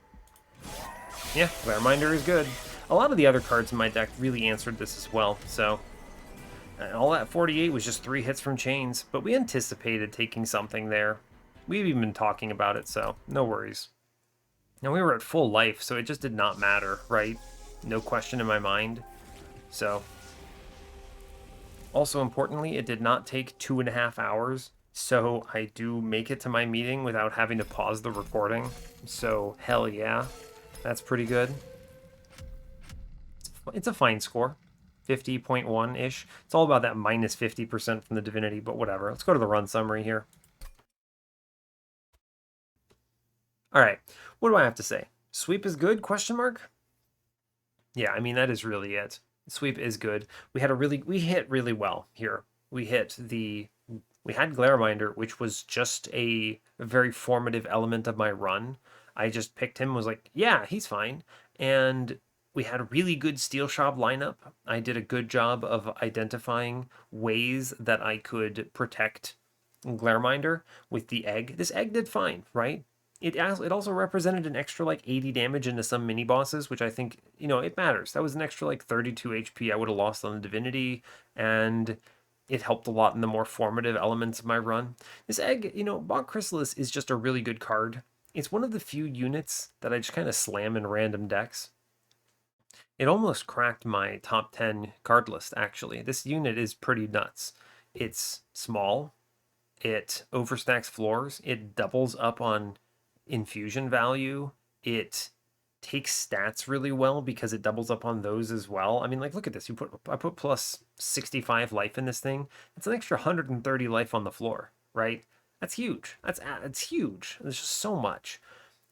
Yeah, Glareminder is good. A lot of the other cards in my deck really answered this as well, so... And all that 48 was just 3 hits from chains, but we anticipated taking something there. We've even been talking about it, so no worries. Now we were at full life, so it just did not matter, right? No question in my mind. So, also importantly, it did not take 2.5 hours. So I do make it to my meeting without having to pause the recording. So hell yeah, that's pretty good. It's a fine score. 50.1-ish. It's all about that minus 50% from the Divinity, but whatever. Let's go to the run summary here. All right, what do I have to say? Sweep is good, question mark? Yeah, I mean, that is really it. Sweep is good. We hit really well here. We had Glareminder, which was just a very formative element of my run. I just picked him, was like, yeah, he's fine. And we had a really good Steel Shop lineup. I did a good job of identifying ways that I could protect Glareminder with the egg. This egg did fine, right? It also represented an extra like 80 damage into some mini bosses, which I think, it matters. That was an extra like 32 HP I would have lost on the Divinity, and it helped a lot in the more formative elements of my run. This egg, Bog Chrysalis is just a really good card. It's one of the few units that I just kind of slam in random decks. It almost cracked my top 10 card list, actually. This unit is pretty nuts. It's small, it overstacks floors, it doubles up on infusion value, it takes stats really well because it doubles up on those as well. I mean, like, look at this. I put plus 65 life in this thing. It's an extra 130 life on the floor, right? That's huge. That's huge. There's just so much.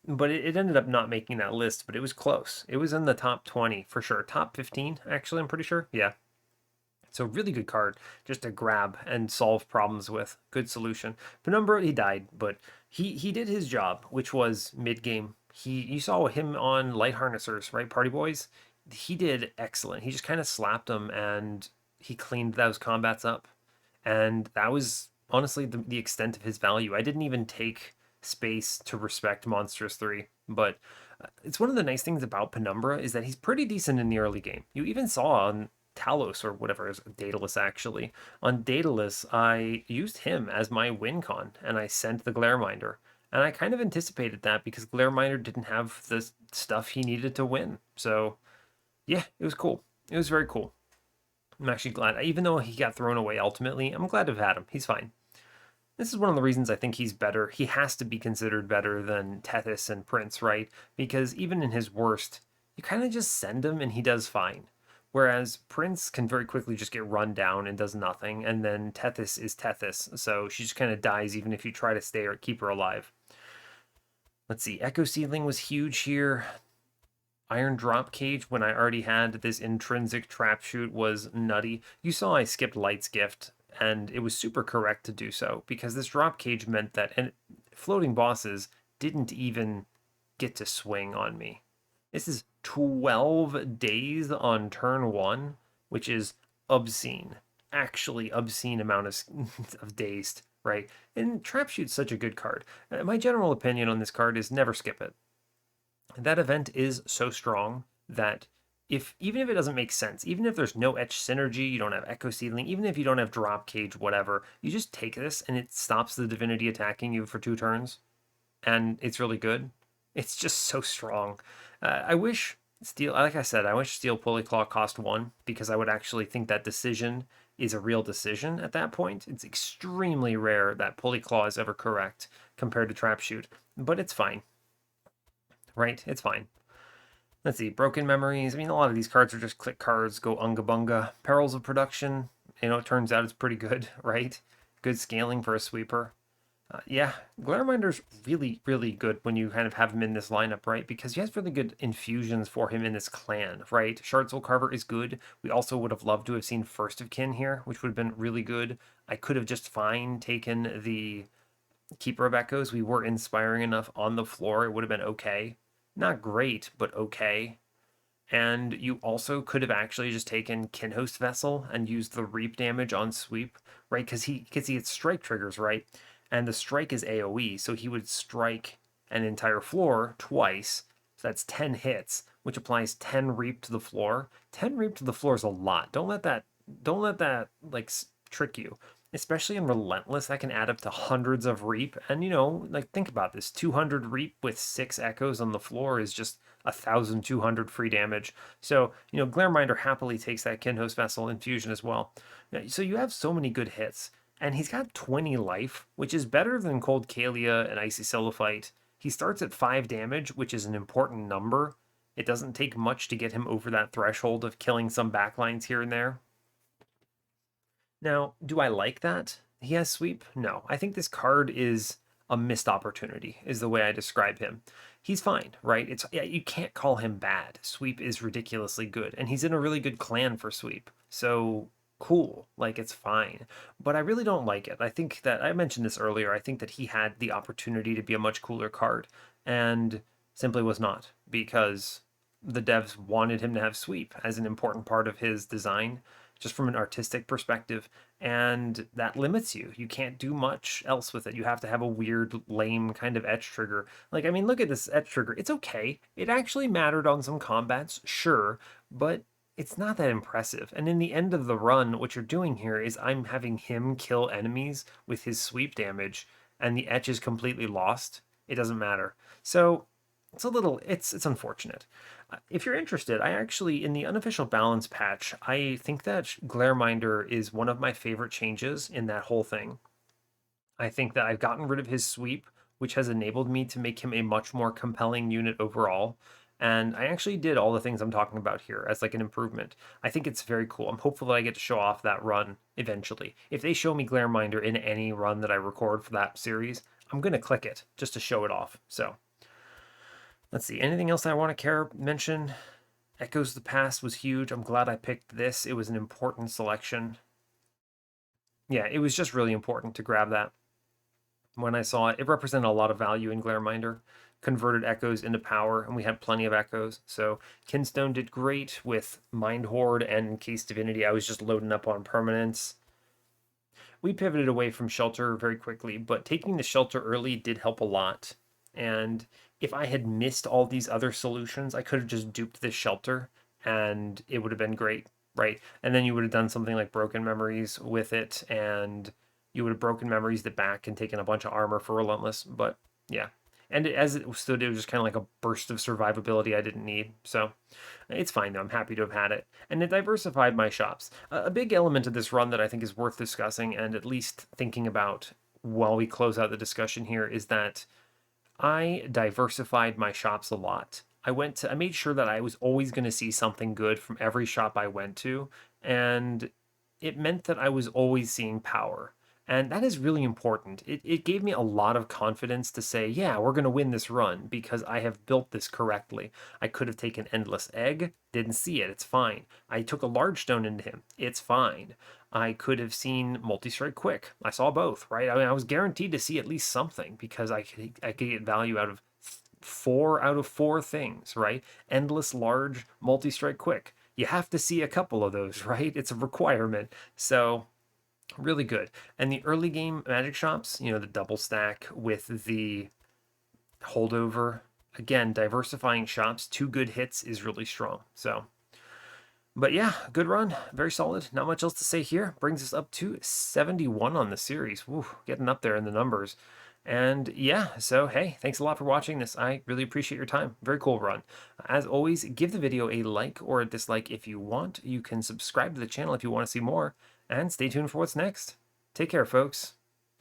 But it ended up not making that list, but it was close. It was in the top 20 for sure. Top 15, actually, I'm pretty sure. Yeah. So really good card just to grab and solve problems with. Good solution. Penumbra, he died, but he did his job, which was mid game. You saw him on Light Harnessers, right, Party Boys? He did excellent. He just kind of slapped them and he cleaned those combats up. And that was honestly the extent of his value. I didn't even take space to respect Monsters 3, but it's one of the nice things about Penumbra is that he's pretty decent in the early game. You even saw on Talos or whatever is Daedalus actually. On Daedalus, I used him as my win con and I sent the Glareminder. And I kind of anticipated that because Glareminder didn't have the stuff he needed to win. So, yeah, it was cool. It was very cool. I'm actually glad. Even though he got thrown away ultimately, I'm glad to have had him. He's fine. This is one of the reasons I think he's better. He has to be considered better than Tethys and Prince, right? Because even in his worst, you kind of just send him and he does fine. Whereas Prince can very quickly just get run down and does nothing, and then Tethys is Tethys, so she just kind of dies even if you try to stay or keep her alive. Let's see, Echo Sealing was huge here. Iron Drop Cage, when I already had this intrinsic trap shoot, was nutty. You saw I skipped Light's Gift, and it was super correct to do so, because this drop cage meant that and floating bosses didn't even get to swing on me. This is 12 days on turn one, which is obscene. Actually, obscene amount of days, right? And Trap Shoot's such a good card. My general opinion on this card is never skip it. That event is so strong that even if it doesn't make sense, even if there's no etch synergy, you don't have echo sealing, even if you don't have drop cage, whatever, you just take this and it stops the divinity attacking you for 2 turns, and it's really good. It's just so strong. I wish steel, like I said, I wish steel pulley claw cost 1 because I would actually think that decision is a real decision at that point. It's extremely rare that pulley claw is ever correct compared to trap shoot, but it's fine. Right? It's fine. Let's see, Broken Memories. I mean, a lot of these cards are just click cards, go unga bunga. Perils of Production, it turns out it's pretty good, right? Good scaling for a sweeper. Yeah, Glareminder's really, really good when you kind of have him in this lineup, right? Because he has really good infusions for him in this clan, right? Shard Soul Carver is good. We also would have loved to have seen First of Kin here, which would have been really good. I could have just fine taken the Keeper of Echoes. We were inspiring enough on the floor. It would have been okay. Not great, but okay. And you also could have actually just taken Kinhost Vessel and used the reap damage on sweep, right? Because he gets strike triggers, right? And the strike is AoE, so he would strike an entire floor twice. So that's 10 hits, which applies 10 reap to the floor. 10 reap to the floor is a lot. Don't let that like trick you. especially in Relentless, that can add up to hundreds of Reap. And, like, think about this 200 Reap with 6 Echoes on the floor is just 1,200 free damage. So, Glareminder happily takes that Kinhost Vessel infusion as well. So you have so many good hits. And he's got 20 life, which is better than Cold Kalia and Icy Celophyte. He starts at 5 damage, which is an important number. It doesn't take much to get him over that threshold of killing some backlines here and there. Now, do I like that he has sweep? No. I think this card is a missed opportunity, is the way I describe him. He's fine, right? You can't call him bad. Sweep is ridiculously good, and he's in a really good clan for sweep. So cool, like it's fine. But I really don't like it. I think that I mentioned this earlier. I think that he had the opportunity to be a much cooler card, and simply was not because the devs wanted him to have sweep as an important part of his design just from an artistic perspective, and that limits you. You can't do much else with it. You have to have a weird, lame kind of etch trigger. Like, I mean, look at this etch trigger. It's okay. It actually mattered on some combats, sure, but it's not that impressive. And in the end of the run, what you're doing here is I'm having him kill enemies with his sweep damage, and the etch is completely lost. It doesn't matter. So it's unfortunate. If you're interested, I actually, in the unofficial balance patch, I think that Glareminder is one of my favorite changes in that whole thing. I think that I've gotten rid of his sweep, which has enabled me to make him a much more compelling unit overall. And I actually did all the things I'm talking about here as like an improvement. I think it's very cool. I'm hopeful that I get to show off that run eventually. If they show me Glareminder in any run that I record for that series, I'm going to click it just to show it off. So let's see. Anything else I want to mention? Echoes of the Past was huge. I'm glad I picked this. It was an important selection. Yeah, it was just really important to grab that. When I saw it, it represented a lot of value in Glareminder. Converted echoes into power, and we had plenty of echoes. So Kinstone did great with Mind Horde and Case Divinity. I was just loading up on permanents. We pivoted away from Shelter very quickly, but taking the Shelter early did help a lot. And if I had missed all these other solutions, I could have just duped this Shelter and it would have been great, right? And then you would have done something like Broken Memories with it, and you would have broken Memories the back and taken a bunch of armor for Relentless. But yeah. And as it stood, it was just kind of like a burst of survivability I didn't need. So it's fine, though. I'm happy to have had it. And it diversified my shops. A big element of this run that I think is worth discussing and at least thinking about while we close out the discussion here is that I diversified my shops a lot. I made sure that I was always going to see something good from every shop I went to, and it meant that I was always seeing power. And that is really important. It gave me a lot of confidence to say, yeah, we're going to win this run because I have built this correctly. I could have taken Endless Egg, didn't see it, it's fine. I took a large stone into him, it's fine. I could have seen Multi-Strike Quick. I saw both, right? I mean, I was guaranteed to see at least something because I could get value out of 4 out of 4 things, right? Endless Large, Multi-Strike Quick. You have to see a couple of those, right? It's a requirement. So really good. And the early game magic shops, the double stack with the holdover, again, diversifying shops, 2 good hits is really strong. So, but yeah, good run, very solid. Not much else to say here. Brings us up to 71 on the series. Woo, getting up there in the numbers. And yeah, so hey, thanks a lot for watching this. I really appreciate your time. Very cool run. As always, give the video a like or a dislike if you want. You can subscribe to the channel if you want to see more. And stay tuned for what's next. Take care, folks.